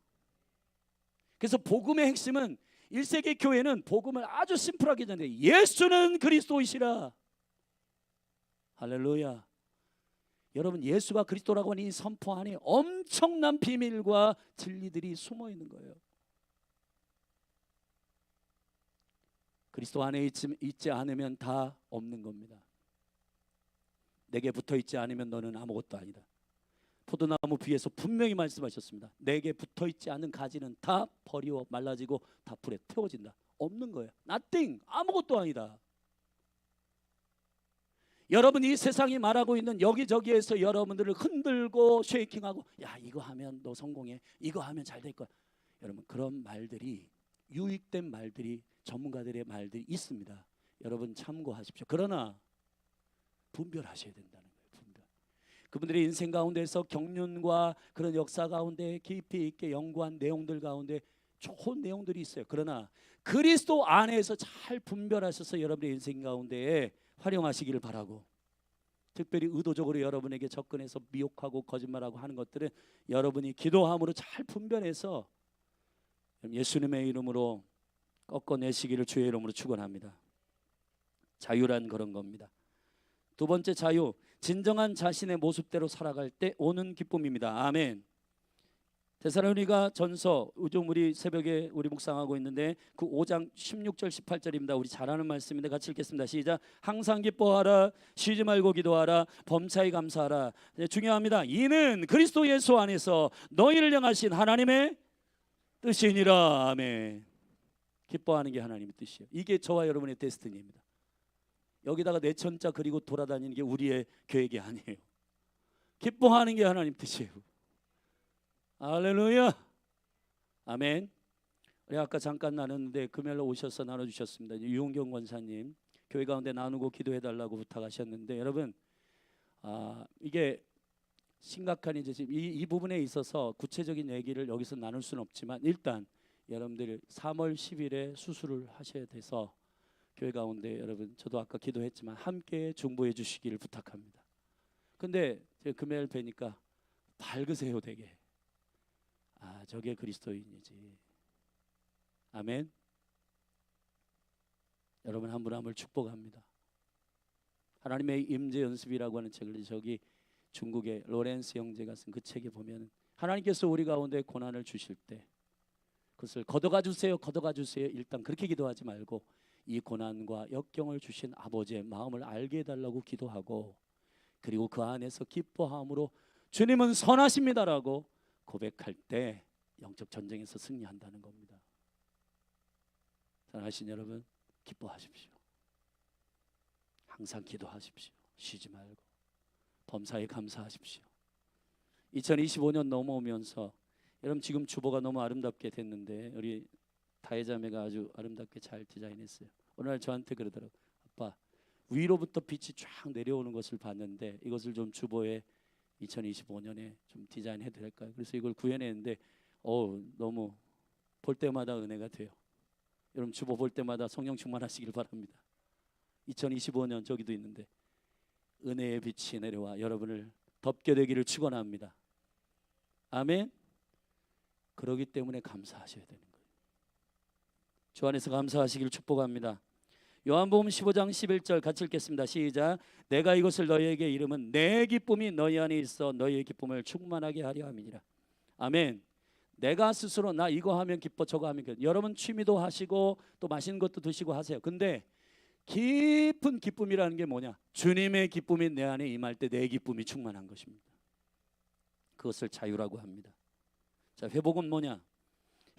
그래서 복음의 핵심은 1세기 교회는 복음을 아주 심플하게 전해요. 예수는 그리스도이시라. 할렐루야. 여러분, 예수가 그리스도라고 하는 이 선포 안에 엄청난 비밀과 진리들이 숨어 있는 거예요. 그리스도 안에 있지 않으면 다 없는 겁니다. 내게 붙어 있지 않으면 너는 아무것도 아니다. 포도나무 비에서 분명히 말씀하셨습니다. 내게 붙어 있지 않은 가지는 다 버리워 말라지고 다 불에 태워진다. 없는 거예요. nothing, 아무것도 아니다. 여러분, 이 세상이 말하고 있는 여기저기에서 여러분들을 흔들고 쉐이킹하고 야, 이거 하면 너 성공해, 이거 하면 잘 될 거야. 여러분, 그런 말들이, 유익된 말들이, 전문가들의 말들이 있습니다. 여러분 참고하십시오. 그러나 분별하셔야 된다는 거예요. 분별. 그분들의 인생 가운데서 경륜과 그런 역사 가운데 깊이 있게 연구한 내용들 가운데 좋은 내용들이 있어요. 그러나 그리스도 안에서 잘 분별하셔서 여러분의 인생 가운데에 활용하시기를 바라고, 특별히 의도적으로 여러분에게 접근해서 미혹하고 거짓말하고 하는 것들은 여러분이 기도함으로 잘 분별해서 예수님의 이름으로 꺾어내시기를 주의 이름으로 축원합니다. 자유란 그런 겁니다. 두 번째 자유, 진정한 자신의 모습대로 살아갈 때 오는 기쁨입니다. 아멘. 데살로니가 전서, 요즘 우리 새벽에 우리 묵상하고 있는데 그 5장 16절 18절입니다. 우리 잘 아는 말씀인데 같이 읽겠습니다. 시작. 항상 기뻐하라, 쉬지 말고 기도하라, 범사에 감사하라. 네, 중요합니다. 이는 그리스도 예수 안에서 너희를 향하신 하나님의 뜻이니라. 아멘. 기뻐하는 게 하나님의 뜻이에요. 이게 저와 여러분의 데스티니입니다. 여기다가 내천자 그리고 돌아다니는 게 우리의 계획이 아니에요. 기뻐하는 게 하나님 뜻이에요. 할렐루야. 아멘. 우리 아까 잠깐 나눴는데 금요일로 오셔서 나눠주셨습니다. 유홍경 권사님 교회 가운데 나누고 기도해달라고 부탁하셨는데, 여러분, 이게 심각한 이제 이 부분에 있어서 구체적인 얘기를 여기서 나눌 수는 없지만 일단 여러분들 3월 10일에 수술을 하셔야 돼서 교회 가운데 여러분, 저도 아까 기도했지만 함께 중보해 주시기를 부탁합니다. 근데 제가 금요일 뵈니까 밝으세요. 되게. 저게 그리스도인이지. 아멘. 여러분 한 분 한 분 축복합니다. 하나님의 임재 연습이라고 하는 책을 저기 중국의 로렌스 형제가 쓴 그 책에 보면 하나님께서 우리 가운데 고난을 주실 때 그것을 걷어가 주세요, 걷어가 주세요. 일단 그렇게 기도하지 말고 이 고난과 역경을 주신 아버지의 마음을 알게 해달라고 기도하고, 그리고 그 안에서 기뻐함으로 주님은 선하십니다라고 고백할 때 영적 전쟁에서 승리한다는 겁니다. 사랑하신 여러분, 기뻐하십시오. 항상 기도하십시오. 쉬지 말고 범사에 감사하십시오. 2025년 넘어오면서 여러분, 지금 주보가 너무 아름답게 됐는데 우리 다혜자매가 아주 아름답게 잘 디자인했어요. 어느 날 저한테 그러더라고요. 아빠, 위로부터 빛이 쫙 내려오는 것을 봤는데 이것을 좀 주보에 2025년에 좀 디자인해도 될까요? 그래서 이걸 구현했는데 너무 볼 때마다 은혜가 돼요. 여러분, 주보 볼 때마다 성령 충만하시길 바랍니다. 2025년 저기도 있는데 은혜의 빛이 내려와 여러분을 덮게 되기를 축원합니다. 아멘. 그러기 때문에 감사하셔야 되는 거예요. 주 안에서 감사하시길 축복합니다. 요한복음 15장 11절 같이 읽겠습니다. 시작. 내가 이것을 너희에게 이름은 내 기쁨이 너희 안에 있어 너희의 기쁨을 충만하게 하려 함이니라. 아멘. 내가 스스로 나 이거 하면 기뻐, 저거 하면 기뻐. 여러분 취미도 하시고 또 맛있는 것도 드시고 하세요. 근데 깊은 기쁨이라는 게 뭐냐? 주님의 기쁨이 내 안에 임할 때 내 기쁨이 충만한 것입니다. 그것을 자유라고 합니다. 자, 회복은 뭐냐?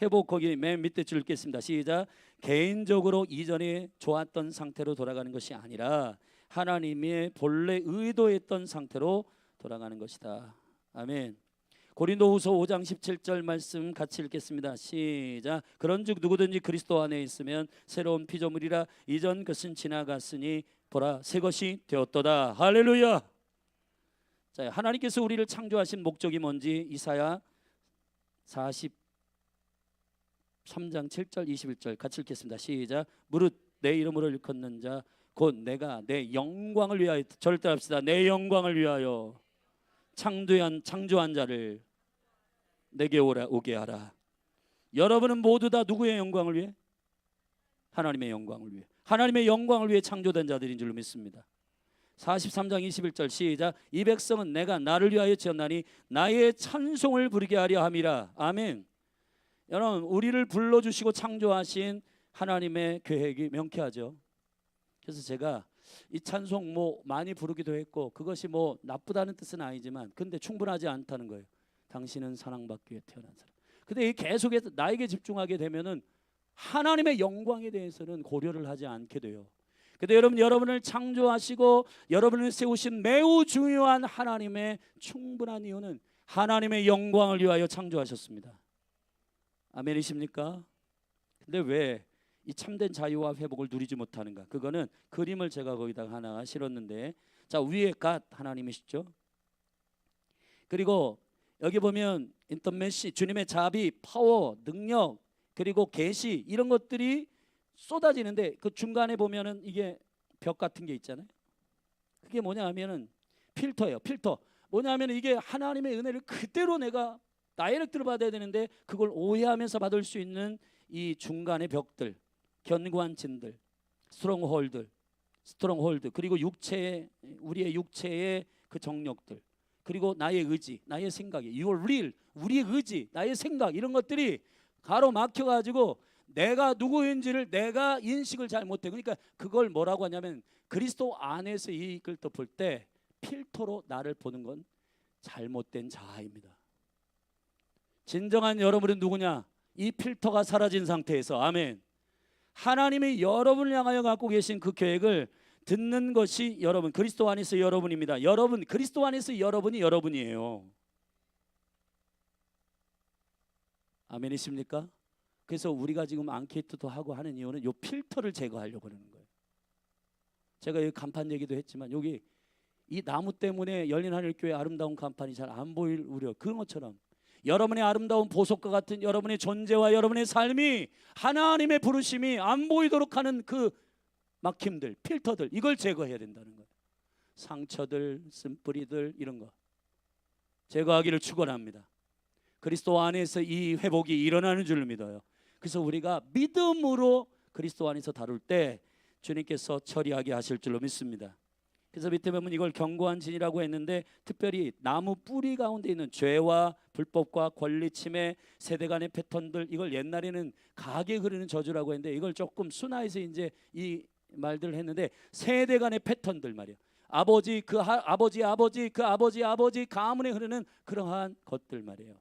회복 거기 맨 밑에 줄 읽겠습니다. 시작. 개인적으로 이전에 좋았던 상태로 돌아가는 것이 아니라 하나님의 본래 의도했던 상태로 돌아가는 것이다. 아멘. 고린도후서 5장 17절 말씀 같이 읽겠습니다. 시작. 그런즉 누구든지 그리스도 안에 있으면 새로운 피조물이라 이전 것은 지나갔으니 보라 새 것이 되었도다. 할렐루야. 자, 하나님께서 우리를 창조하신 목적이 뭔지 이사야 43장 7절 21절 같이 읽겠습니다. 시작. 무릇 내 이름으로 일컫는 자 곧 내가 내 영광을 위하여, 절대 합시다. 내 영광을 위하여 창조한 자를 내게 오게 하라. 여러분은 모두 다 누구의 영광을 위해? 하나님의 영광을 위해. 하나님의 영광을 위해 창조된 자들인 줄로 믿습니다. 43장 21절 시작. 이 백성은 내가 나를 위하여 지었나니 나의 찬송을 부르게 하려 함이라. 아멘. 여러분, 우리를 불러주시고 창조하신 하나님의 계획이 명쾌하죠. 그래서 제가 이 찬송 많이 부르기도 했고 그것이 나쁘다는 뜻은 아니지만 근데 충분하지 않다는 거예요. 당신은 사랑받기 위해 태어난 사람. 근데 계속해서 나에게 집중하게 되면은 하나님의 영광에 대해서는 고려를 하지 않게 돼요. 근데 여러분을 창조하시고 여러분을 세우신 매우 중요한 하나님의 충분한 이유는 하나님의 영광을 위하여 창조하셨습니다. 아멘이십니까? 근데 왜 이 참된 자유와 회복을 누리지 못하는가? 그거는 그림을 제가 거기다가 하나 실었는데, 자, 위에 갓 하나님이시죠. 그리고 여기 보면 인터메시, 주님의 자비, 파워, 능력, 그리고 계시, 이런 것들이 쏟아지는데 그 중간에 보면은 이게 벽 같은 게 있잖아요. 그게 뭐냐 하면은 필터예요. 필터. 뭐냐 하면 이게 하나님의 은혜를 그대로 내가 다이렉트로 받아야 되는데 그걸 오해하면서 받을 수 있는 이 중간의 벽들, 견고한 진들, 스트롱홀드, 그리고 우리의 육체의 그 정력들, 그리고 나의 의지, 나의 생각이, your real, 우리의 의지, 나의 생각, 이런 것들이 가로막혀가지고 내가 누구인지를 내가 인식을 잘 못해. 그러니까 그걸 뭐라고 하냐면 그리스도 안에서 이걸 또 볼 때 필터로 나를 보는 건 잘못된 자아입니다. 진정한 여러분은 누구냐? 이 필터가 사라진 상태에서, 아멘, 하나님이 여러분을 향하여 갖고 계신 그 계획을 듣는 것이 여러분, 그리스도 안에서 여러분입니다. 여러분, 그리스도 안에서 여러분이 여러분이에요. 아멘이십니까? 그래서 우리가 지금 앙케이트도 하고 하는 이유는 이 필터를 제거하려고 하는 거예요. 제가 여기 간판 얘기도 했지만 여기 이 나무 때문에 열린 하늘교회 아름다운 간판이 잘 안 보일 우려, 그런 것처럼 여러분의 아름다운 보석과 같은 여러분의 존재와 여러분의 삶이 하나님의 부르심이 안 보이도록 하는 그 막힘들, 필터들, 이걸 제거해야 된다는 거예요. 상처들, 쓴뿌리들, 이런 거 제거하기를 축원합니다. 그리스도 안에서 이 회복이 일어나는 줄 믿어요. 그래서 우리가 믿음으로 그리스도 안에서 다룰 때 주님께서 처리하게 하실 줄로 믿습니다. 그래서 밑에 보면 이걸 견고한 진이라고 했는데 특별히 나무 뿌리 가운데 있는 죄와 불법과 권리 침해, 세대 간의 패턴들, 이걸 옛날에는 가게 그리는 저주라고 했는데 이걸 조금 순화해서 이제 이 말들을 했는데 세대 간의 패턴들 말이에요. 아버지 그 아버지 그 아버지 가문에 흐르는 그러한 것들 말이에요.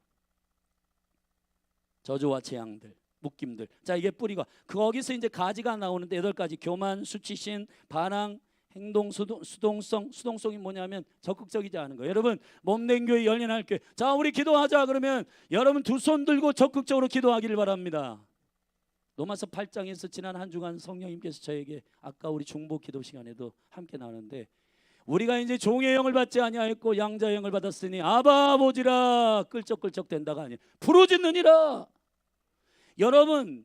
저주와 재앙들, 묶임들. 자, 이게 뿌리가 거기서 이제 가지가 나오는데 8가지: 교만, 수치심, 반항, 행동, 수동성이 뭐냐면 적극적이지 않은 거예요. 여러분, 몸된 교회, 열린할 교회, 자 우리 기도하자 그러면 여러분 두 손 들고 적극적으로 기도하기를 바랍니다. 로마서 8장에서 지난 한 주간 성령님께서 저에게 아까 우리 중보 기도 시간에도 함께 나누는데, 우리가 이제 종의 영을 받지 아니하였고 양자의 영을 받았으니 아바 아버지라 끌적끌적 된다가 아니에요. 부르짖느니라. 여러분,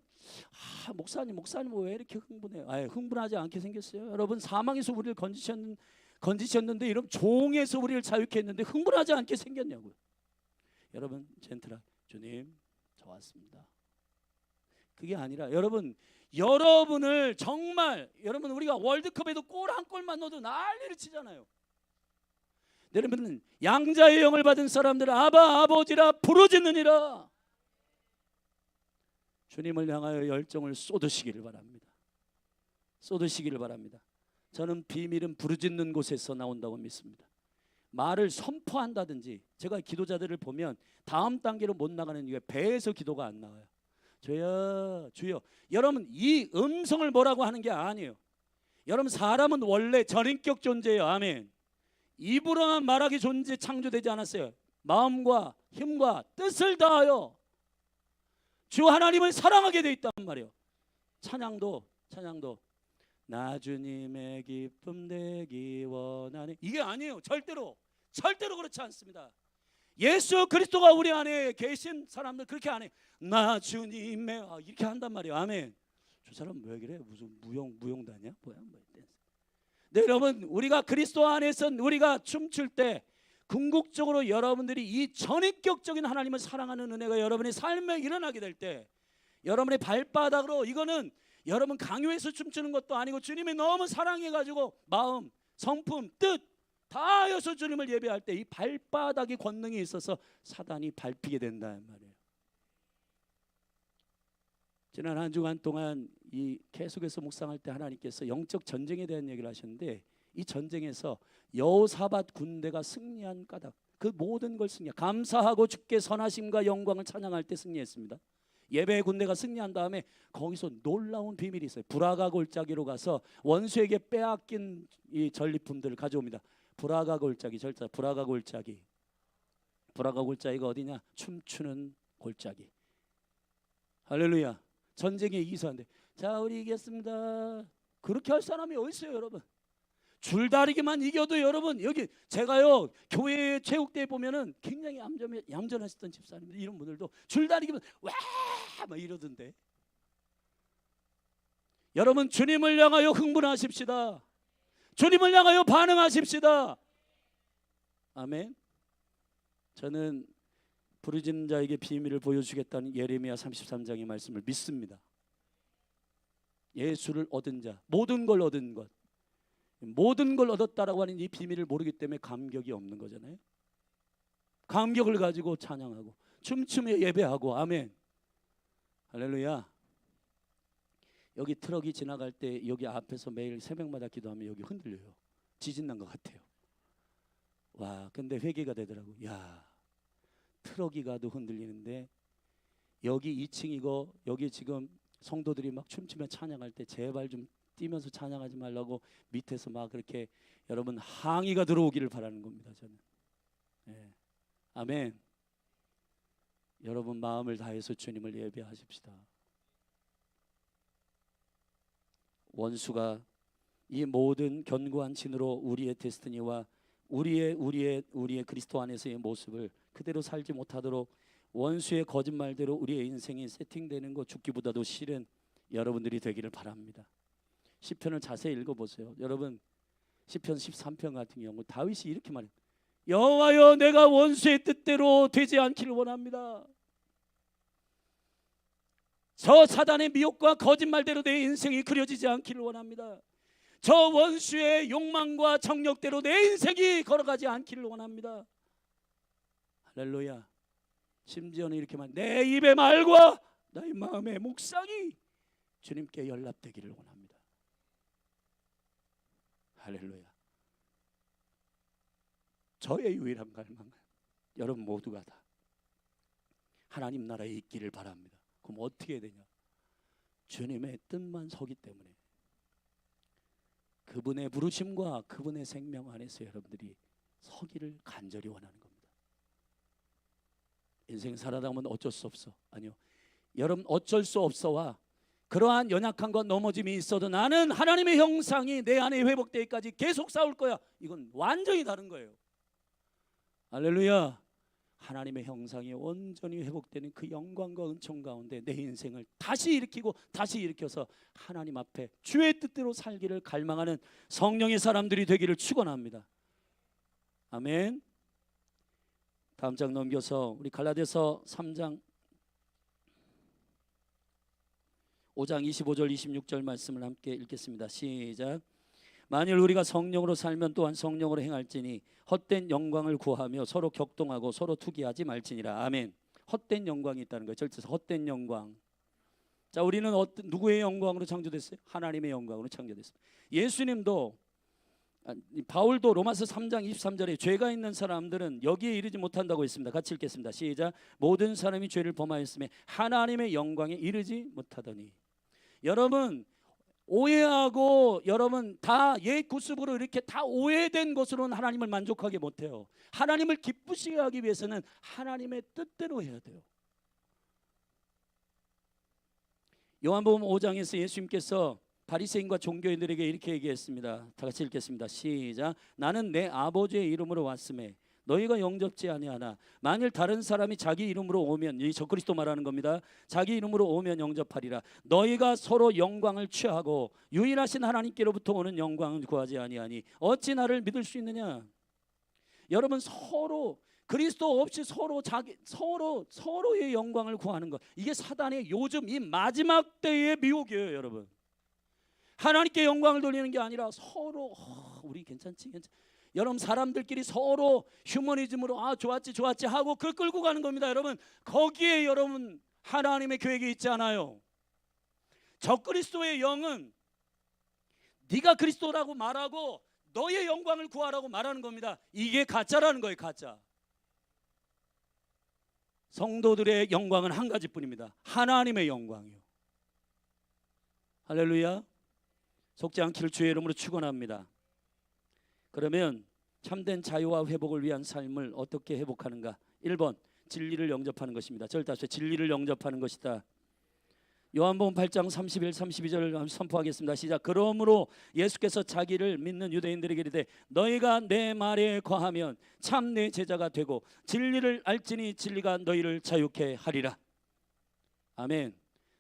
목사님 왜 이렇게 흥분해요? 흥분하지 않게 생겼어요. 여러분, 사망에서 우리를 건지셨는데 이런 종에서 우리를 자유케 했는데 흥분하지 않게 생겼냐고요. 여러분, 젠틀하게 주님 저 왔습니다. 그게 아니라 여러분을 정말, 여러분 우리가 월드컵에도 골 한 골만 넣어도 난리를 치잖아요. 여러분은 양자의 영을 받은 사람들은 아바 아버지라 부르짖느니라. 주님을 향하여 열정을 쏟으시기를 바랍니다. 쏟으시기를 바랍니다. 저는 비밀은 부르짖는 곳에서 나온다고 믿습니다. 말을 선포한다든지, 제가 기도자들을 보면 다음 단계로 못 나가는 이유가 배에서 기도가 안 나와요. 주여 주여. 여러분, 이 음성을 뭐라고 하는 게 아니에요. 여러분, 사람은 원래 전인격 존재예요. 아멘. 입으로만 말하기 존재 창조되지 않았어요. 마음과 힘과 뜻을 다하여 주 하나님을 사랑하게 돼 있단 말이에요. 찬양도 나 주님의 기쁨 되기 원하네, 이게 아니에요. 절대로 그렇지 않습니다. 예수 그리스도가 우리 안에 계신 사람들 그렇게 안 해요. 나 주님의 이렇게 한단 말이에요. 아멘. 저 사람 왜 그래? 무슨 무용단이야? 뭐야? 네, 여러분, 우리가 그리스도 안에서 우리가 춤출 때 궁극적으로 여러분들이 이 전인격적인 하나님을 사랑하는 은혜가 여러분의 삶에 일어나게 될 때, 여러분의 발바닥으로, 이거는 여러분 강요해서 춤추는 것도 아니고 주님이 너무 사랑해가지고 마음, 성품, 뜻 다 하여서 주님을 예배할 때 이 발바닥에 권능이 있어서 사단이 밟히게 된다는 말이에요. 지난 한 주간 동안 이 계속해서 묵상할 때 하나님께서 영적 전쟁에 대한 얘기를 하셨는데, 이 전쟁에서 여호사밧 군대가 승리한 까닭, 그 모든 걸 감사하고 주께 선하심과 영광을 찬양할 때 승리했습니다. 예배의 군대가 승리한 다음에 거기서 놀라운 비밀이 있어요. 브라가 골짜기로 가서 원수에게 빼앗긴 이 전리품들을 가져옵니다. 브라가 골짜기가 어디냐? 춤추는 골짜기. 할렐루야. 전쟁에 이기서한데, 자 우리 이겼습니다. 그렇게 할 사람이 어디 있어요, 여러분? 줄다리기만 이겨도, 여러분 여기 제가요 교회 체육대회 보면은 굉장히 얌전하셨던 집사님들, 이런 분들도 줄다리기만 와 막 이러던데. 여러분, 주님을 향하여 흥분하십시다. 주님을 향하여 반응하십시다. 아멘. 저는 부르짖는 자에게 비밀을 보여주겠다는 예레미야 33장의 말씀을 믿습니다. 예수를 얻은 자, 모든 걸 얻은 것, 모든 걸 얻었다라고 하는 이 비밀을 모르기 때문에 감격이 없는 거잖아요. 감격을 가지고 찬양하고 춤추며 예배하고. 아멘. 할렐루야. 여기 트럭이 지나갈 때 여기 앞에서 매일 새벽마다 기도하면 여기 흔들려요. 지진 난 것 같아요. 와, 근데 회개가 되더라고. 야, 트럭이 가도 흔들리는데 여기 2층이고 여기 지금 성도들이 막 춤추며 찬양할 때 제발 좀 뛰면서 찬양하지 말라고 밑에서 막 그렇게 여러분 항의가 들어오기를 바라는 겁니다. 저는. 네. 아멘. 여러분 마음을 다해서 주님을 예배하십시다. 원수가 이 모든 견고한 진으로 우리의 데스티니와 우리의 그리스도 안에서의 모습을 그대로 살지 못하도록 원수의 거짓말대로 우리의 인생이 세팅되는 것, 죽기보다도 싫은 여러분들이 되기를 바랍니다. 시편을 자세히 읽어보세요. 여러분, 시편 13편 같은 경우 다윗이 이렇게 말해요. 여호와여, 내가 원수의 뜻대로 되지 않기를 원합니다. 저 사단의 미혹과 거짓말대로 내 인생이 그려지지 않기를 원합니다. 저 원수의 욕망과 정력대로 내 인생이 걸어가지 않기를 원합니다. 할렐루야. 심지어는 이렇게 말, 내 입의 말과 나의 마음의 묵상이 주님께 연락되기를 원합니다. 할렐루야. 저의 유일한 갈망은 여러분 모두가 다 하나님 나라에 있기를 바랍니다. 그럼 어떻게 되냐? 주님의 뜻만 서기 때문에, 그분의 부르심과 그분의 생명 안에서 여러분들이 서기를 간절히 원하는 겁니다. 인생 살아다 보면 어쩔 수 없어. 아니요, 여러분 어쩔 수 없어와 그러한 연약함과 넘어짐이 있어도 나는 하나님의 형상이 내 안에 회복되기까지 계속 싸울 거야, 이건 완전히 다른 거예요. 할렐루야. 하나님의 형상이 온전히 회복되는 그 영광과 은총 가운데 내 인생을 다시 일으키고 다시 일으켜서 하나님 앞에 주의 뜻대로 살기를 갈망하는 성령의 사람들이 되기를 축원합니다. 아멘. 다음 장 넘겨서 우리 갈라디아서 3장 5장 25절 26절 말씀을 함께 읽겠습니다. 시작. 만일 우리가 성령으로 살면 또한 성령으로 행할지니 헛된 영광을 구하며 서로 격동하고 서로 투기하지 말지니라. 아멘. 헛된 영광이 있다는 거예요. 절대서 헛된 영광. 자, 우리는 누구의 영광으로 창조됐어요? 하나님의 영광으로 창조됐습니다. 예수님도, 바울도 로마서 3장 23절에 죄가 있는 사람들은 여기에 이르지 못한다고 했습니다. 같이 읽겠습니다. 시작. 모든 사람이 죄를 범하였음에 하나님의 영광에 이르지 못하더니. 여러분 오해하고 여러분 다 옛 구습으로 이렇게 다 오해된 것으로는 하나님을 만족하게 못해요. 하나님을 기쁘시게 하기 위해서는 하나님의 뜻대로 해야 돼요. 요한복음 5장에서 예수님께서 바리새인과 종교인들에게 이렇게 얘기했습니다. 다 같이 읽겠습니다. 시작. 나는 내 아버지의 이름으로 왔음에 너희가 영접지 아니하나 만일 다른 사람이 자기 이름으로 오면, 이 적그리스도 말하는 겁니다. 자기 이름으로 오면 영접하리라. 너희가 서로 영광을 취하고 유일하신 하나님께로부터 오는 영광은 구하지 아니하니 어찌 나를 믿을 수 있느냐. 여러분 서로 그리스도 없이 서로의 영광을 구하는 것, 이게 사단의 요즘 이 마지막 때의 미혹이에요. 여러분 하나님께 영광을 돌리는 게 아니라 서로 우리 괜찮지. 여러분 사람들끼리 서로 휴머니즘으로 좋았지 하고 그걸 끌고 가는 겁니다. 여러분 거기에 여러분 하나님의 계획이 있지 않아요. 적그리스도의 영은 네가 그리스도라고 말하고 너의 영광을 구하라고 말하는 겁니다. 이게 가짜라는 거예요. 가짜. 성도들의 영광은 한 가지뿐입니다. 하나님의 영광이요. 할렐루야. 속지 않기를 주의 이름으로 축원합니다. 그러면 참된 자유와 회복을 위한 삶을 어떻게 회복하는가? 1번 진리를 영접하는 것입니다. 절다수의 진리를 영접하는 것이다. 요한복음 8장 31, 32절을 선포하겠습니다. 시작. 그러므로 예수께서 자기를 믿는 유대인들에게 이르되 너희가 내 말에 거하면 참 내 제자가 되고 진리를 알지니 진리가 너희를 자유케 하리라. 아멘.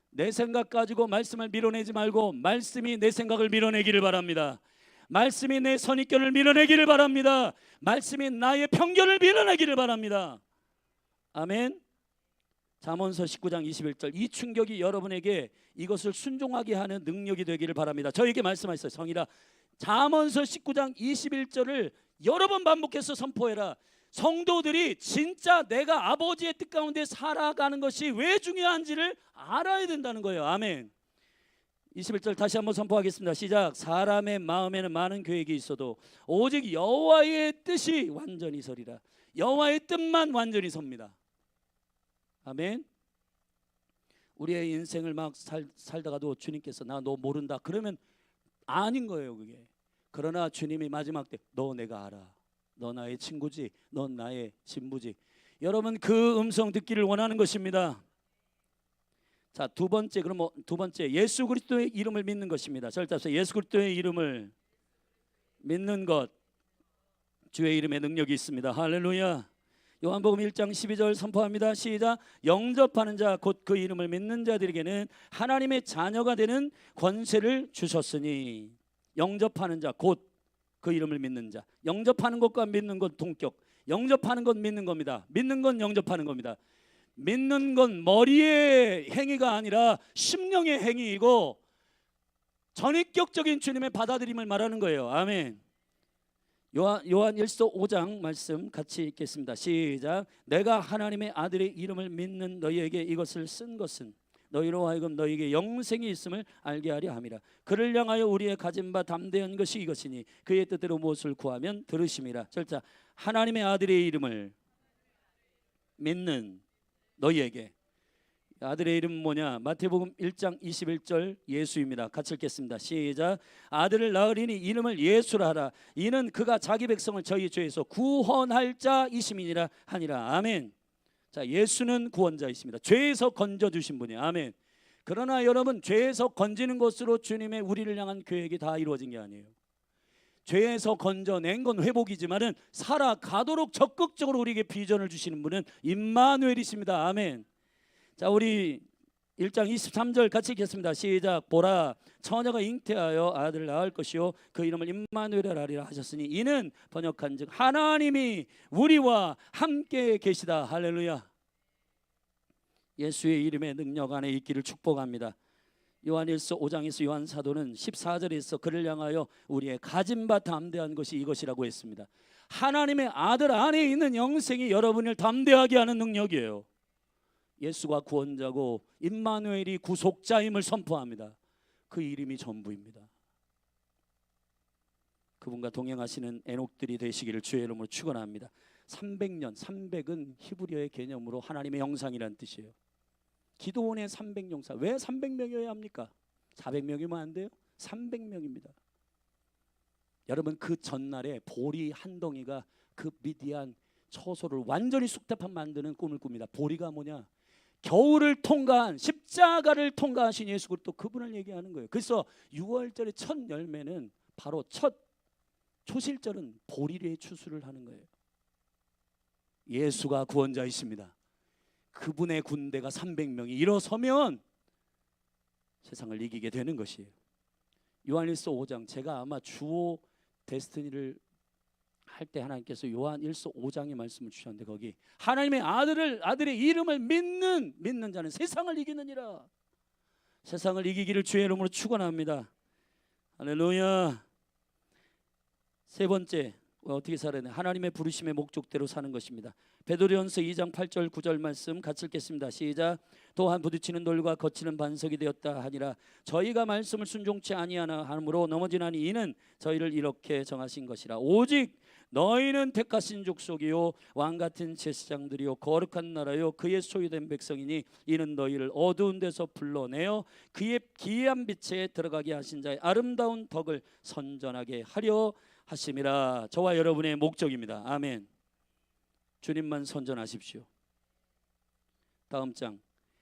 내 생각 가지고 말씀을 밀어내지 말고 말씀이 내 생각을 밀어내기를 바랍니다. 말씀이 내 선입견을 밀어내기를 바랍니다. 말씀이 나의 편견을 밀어내기를 바랍니다. 아멘. 잠언서 19장 21절, 이 충격이 여러분에게 이것을 순종하게 하는 능력이 되기를 바랍니다. 저에게 말씀하셨어요. 성이라 잠언서 19장 21절을 여러 번 반복해서 선포해라. 성도들이 진짜 내가 아버지의 뜻 가운데 살아가는 것이 왜 중요한지를 알아야 된다는 거예요. 아멘. 21절 다시 한번 선포하겠습니다. 시작. 사람의 마음에는 많은 계획이 있어도 오직 여호와의 뜻이 완전히 서리라. 여호와의 뜻만 완전히 섭니다. 아멘. 우리의 인생을 막 살다가도 주님께서 나 너 모른다 그러면 아닌 거예요. 그게. 그러나 주님이 마지막 때 너 내가 알아. 너 나의 친구지. 넌 나의 신부지. 여러분 그 음성 듣기를 원하는 것입니다. 자, 두 번째, 예수 그리스도의 이름을 믿는 것입니다. 절답서 예수 그리스도의 이름을 믿는 것. 주의 이름에 능력이 있습니다. 할렐루야. 요한복음 1장 12절 선포합니다. 시작. 영접하는 자 곧 그 이름을 믿는 자들에게는 하나님의 자녀가 되는 권세를 주셨으니. 영접하는 자 곧 그 이름을 믿는 자. 영접하는 것과 믿는 것 동격. 영접하는 건 믿는 겁니다. 믿는 건 영접하는 겁니다. 믿는 건 머리의 행위가 아니라 심령의 행위이고 전인격적인 주님의 받아들임을 말하는 거예요. 아멘. 요한일서 5장 말씀 같이 읽겠습니다. 시작. 내가 하나님의 아들의 이름을 믿는 너희에게 이것을 쓴 것은 너희로 하여금 너희에게 영생이 있음을 알게 하려 함이라. 그를 향하여 우리의 가진 바 담대한 것이 이것이니 그의 뜻대로 무엇을 구하면 들으심이라. 절자. 하나님의 아들의 이름을 믿는 너희에게. 아들의 이름은 뭐냐? 마태복음 1장 21절 예수입니다. 같이 읽겠습니다. 시작. 아들을 낳으리니 이름을 예수라 하라. 이는 그가 자기 백성을 저희 죄에서 구원할 자이심이니라 하니라. 아멘. 자, 예수는 구원자이십니다. 죄에서 건져주신 분이에요. 아멘. 그러나 여러분, 죄에서 건지는 것으로 주님의 우리를 향한 계획이 다 이루어진 게 아니에요. 죄에서 건져낸 건 회복이지만은 살아가도록 적극적으로 우리에게 비전을 주시는 분은 임마누엘이십니다. 아멘. 자, 우리 1장 23절 같이 읽겠습니다. 시작. 보라, 처녀가 잉태하여 아들을 낳을 것이요 그 이름을 임마누엘이라 하리라 하셨으니 이는 번역한즉 하나님이 우리와 함께 계시다. 할렐루야. 예수의 이름의 능력 안에 있기를 축복합니다. 요한일서 5장에서 요한 사도는 14절에서 그를 향하여 우리의 가진 바 담대한 것이 이것이라고 했습니다. 하나님의 아들 안에 있는 영생이 여러분을 담대하게 하는 능력이에요. 예수가 구원자고 임마누엘이 구속자임을 선포합니다. 그 이름이 전부입니다. 그분과 동행하시는 에녹들이 되시기를 주의 이름으로 축원합니다. 300년, 300은 히브리어의 개념으로 하나님의 형상이라는 뜻이에요. 기도원의 300용사, 왜 300명이어야 합니까? 400명이면 안 돼요? 300명입니다. 여러분, 그 전날에 보리 한 덩이가 그 미디안 처소를 완전히 쑥대판 만드는 꿈을 꿉니다. 보리가 뭐냐? 겨울을 통과한, 십자가를 통과하신 예수 그리스도, 그분을 얘기하는 거예요. 그래서 6월절의 첫 열매는 바로 첫 초실절은 보리의 추수를 하는 거예요. 예수가 구원자이십니다. 그분의 군대가 300명이 일어서면 세상을 이기게 되는 것이에요. 요한일서 5장, 제가 아마 주호 데스티니를 할 때 하나님께서 요한일서 5장의 말씀을 주셨는데, 거기 하나님의 아들의 이름을 믿는 자는 세상을 이기느니라. 세상을 이기기를 주의 이름으로 축원합니다. 할렐루야. 세 번째, 어떻게 살아야 돼? 하나님의 부르심의 목적대로 사는 것입니다. 베드로전서 2장 8절 9절 말씀 같이 읽겠습니다. 시작. 또한 부딪히는 돌과 거치는 반석이 되었다 하니라. 저희가 말씀을 순종치 아니하나 함으로 넘어지나니 이는 저희를 이렇게 정하신 것이라. 오직 너희는 택하신 족속이요 왕같은 제사장들이요 거룩한 나라요 그의 소유된 백성이니 이는 너희를 어두운 데서 불러내어 그의 기이한 빛에 들어가게 하신 자의 아름다운 덕을 선전하게 하려 하심이라. 저와 여러분의 목적입니다. 아멘. 주님만 선전하십시오. 다음 장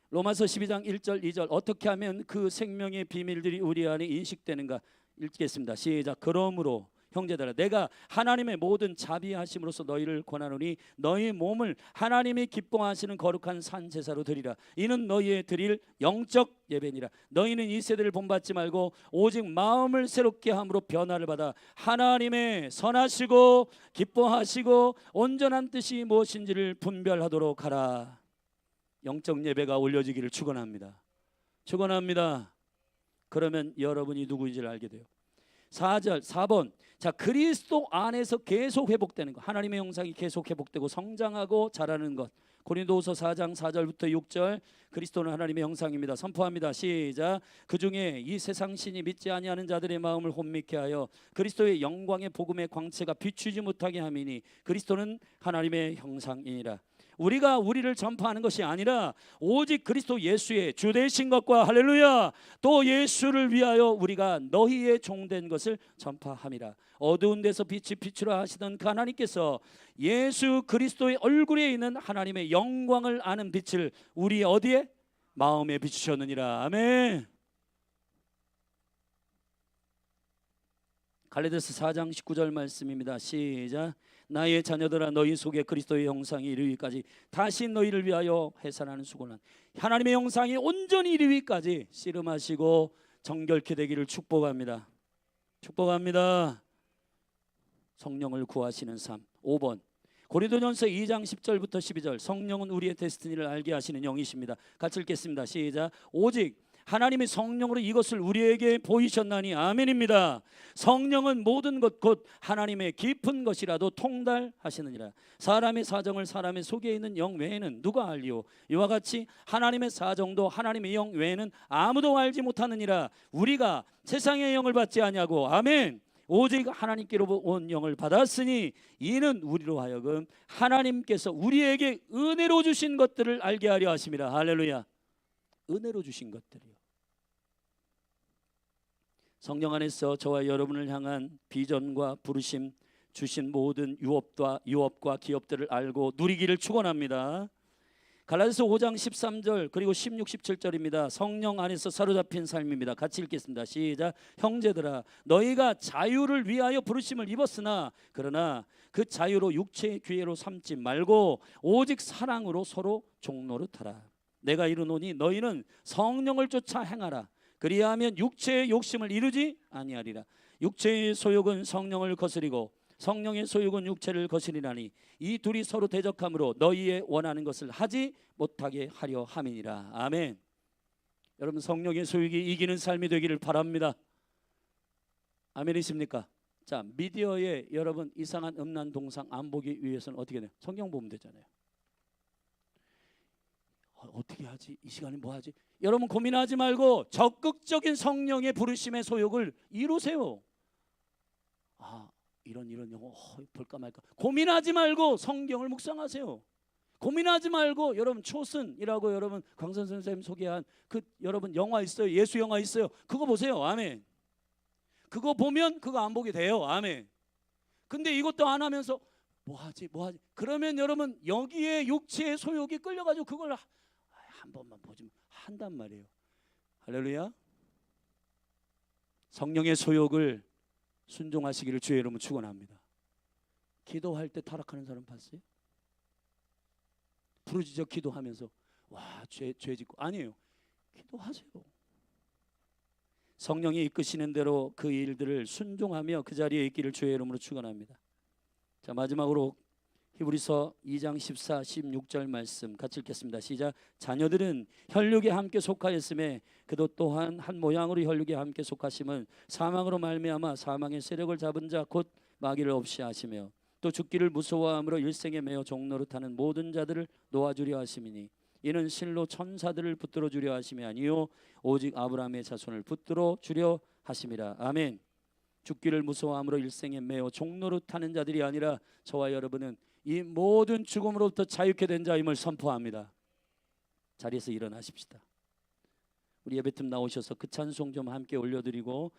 로마서 12장 1절 2절 어떻게 하면 그 생명의 비밀들이 우리 안에 인식되는가 읽겠습니다. 시작. 그러므로 형제들아 내가 하나님의 모든 자비하심으로써 너희를 권하노니 너희 몸을 하나님이 기뻐하시는 거룩한 산 제사로 드리라. 이는 너희의 드릴 영적 예배니라. 너희는 이 세대를 본받지 말고 오직 마음을 새롭게 함으로 변화를 받아 하나님의 선하시고 기뻐하시고 온전한 뜻이 무엇인지를 분별하도록 하라. 영적 예배가 올려지기를 축원합니다. 축원합니다. 그러면 여러분이 누구인지를 알게 돼요. 4번 자, 그리스도 안에서 계속 회복되는 것, 하나님의 형상이 계속 회복되고 성장하고 자라는 것. 고린도후서 4장 4절부터 6절 그리스도는 하나님의 형상입니다. 선포합니다. 시작. 그중에 이 세상 신이 믿지 아니하는 자들의 마음을 혼미케 하여 그리스도의 영광의 복음의 광채가 비추지 못하게 함이니 그리스도는 하나님의 형상이니라. 우리가 우리를 전파하는 것이 아니라 오직 그리스도 예수의 주 되신 것과 할렐루야 또 예수를 위하여 우리가 너희의 종된 것을 전파함이라. 어두운 데서 빛이 비추라 하시던 그 하나님께서 예수 그리스도의 얼굴에 있는 하나님의 영광을 아는 빛을 우리 어디에? 마음에 비추셨느니라. 아멘. 갈라디아서 4장 19절 말씀입니다. 시작. 나의 자녀들아 너희 속에 그리스도의 형상이 이르기까지 다시 너희를 위하여 해산하는 수고는 하나님의 형상이 온전히 이르기까지 씨름하시고 정결케 되기를 축복합니다. 축복합니다. 성령을 구하시는 삶. 5번 고린도전서 2장 10절부터 12절 성령은 우리의 데스티니를 알게 하시는 영이십니다. 같이 읽겠습니다. 시작. 오직 하나님의 성령으로 이것을 우리에게 보이셨나니 아멘입니다. 성령은 모든 것 곧 하나님의 깊은 것이라도 통달하시느니라. 사람의 사정을 사람의 속에 있는 영 외에는 누가 알리오? 이와 같이 하나님의 사정도 하나님의 영 외에는 아무도 알지 못하느니라. 우리가 세상의 영을 받지 아니하고 아멘 오직 하나님께로 온 영을 받았으니 이는 우리로 하여금 하나님께서 우리에게 은혜로 주신 것들을 알게 하려 하심이라. 할렐루야. 은혜로 주신 것들이요. 성령 안에서 저와 여러분을 향한 비전과 부르심 주신 모든 유업과 기업들을 알고 누리기를 축원합니다. 갈라디아서 5장 13절 그리고 16, 17절입니다. 성령 안에서 사로잡힌 삶입니다. 같이 읽겠습니다. 시작. 형제들아 너희가 자유를 위하여 부르심을 입었으나 그러나 그 자유로 육체의 기회로 삼지 말고 오직 사랑으로 서로 종노릇하라. 내가 이르노니 너희는 성령을 쫓아 행하라. 그리하면 육체의 욕심을 이루지 아니하리라. 육체의 소욕은 성령을 거스리고 성령의 소욕은 육체를 거스리나니 이 둘이 서로 대적함으로 너희의 원하는 것을 하지 못하게 하려 함이니라. 아멘. 여러분 성령의 소욕이 이기는 삶이 되기를 바랍니다. 아멘이십니까? 자, 미디어에 여러분 이상한 음란 동상 안 보기 위해서는 어떻게 돼요? 성경 보면 되잖아요. 어떻게 하지? 이 시간에 뭐 하지? 여러분 고민하지 말고 적극적인 성령의 부르심의 소욕을 이루세요. 이런 영어 볼까 말까 고민하지 말고 성경을 묵상하세요. 고민하지 말고 여러분 초슨이라고 여러분 광선 선생님 소개한 그 여러분 영화 있어요. 예수 영화 있어요. 그거 보세요. 아멘. 그거 보면 그거 안 보게 돼요. 아멘. 근데 이것도 안 하면서 뭐 하지 그러면 여러분 여기에 육체의 소욕이 끌려가지고 그걸 한 번만 보지 한단 말이에요. 할렐루야. 성령의 소욕을 순종하시기를 주의 이름으로 축원합니다. 기도할 때 타락하는 사람 봤어요? 부르짖어 기도하면서 죄 짓고 아니에요. 기도하세요. 성령이 이끄시는 대로 그 일들을 순종하며 그 자리에 있기를 주의 이름으로 축원합니다. 자, 마지막으로 히브리서 2장 14, 16절 말씀 같이 읽겠습니다. 시작. 자녀들은 혈육에 함께 속하였음에 그도 또한 한 모양으로 혈육에 함께 속하심은 사망으로 말미암아 사망의 세력을 잡은 자 곧 마귀를 없이 하시며 또 죽기를 무서워함으로 일생에 매어 종노릇하는 모든 자들을 놓아주려 하심이니 이는 실로 천사들을 붙들어 주려 하심이 아니요 오직 아브라함의 자손을 붙들어 주려 하심이라. 아멘. 죽기를 무서워함으로 일생에 매어 종노릇하는 자들이 아니라 저와 여러분은 이 모든 죽음으로부터 자유케 된 자임을 선포합니다. 자리에서 일어나십시다. 우리 예배팀 나오셔서 그 찬송 좀 함께 올려드리고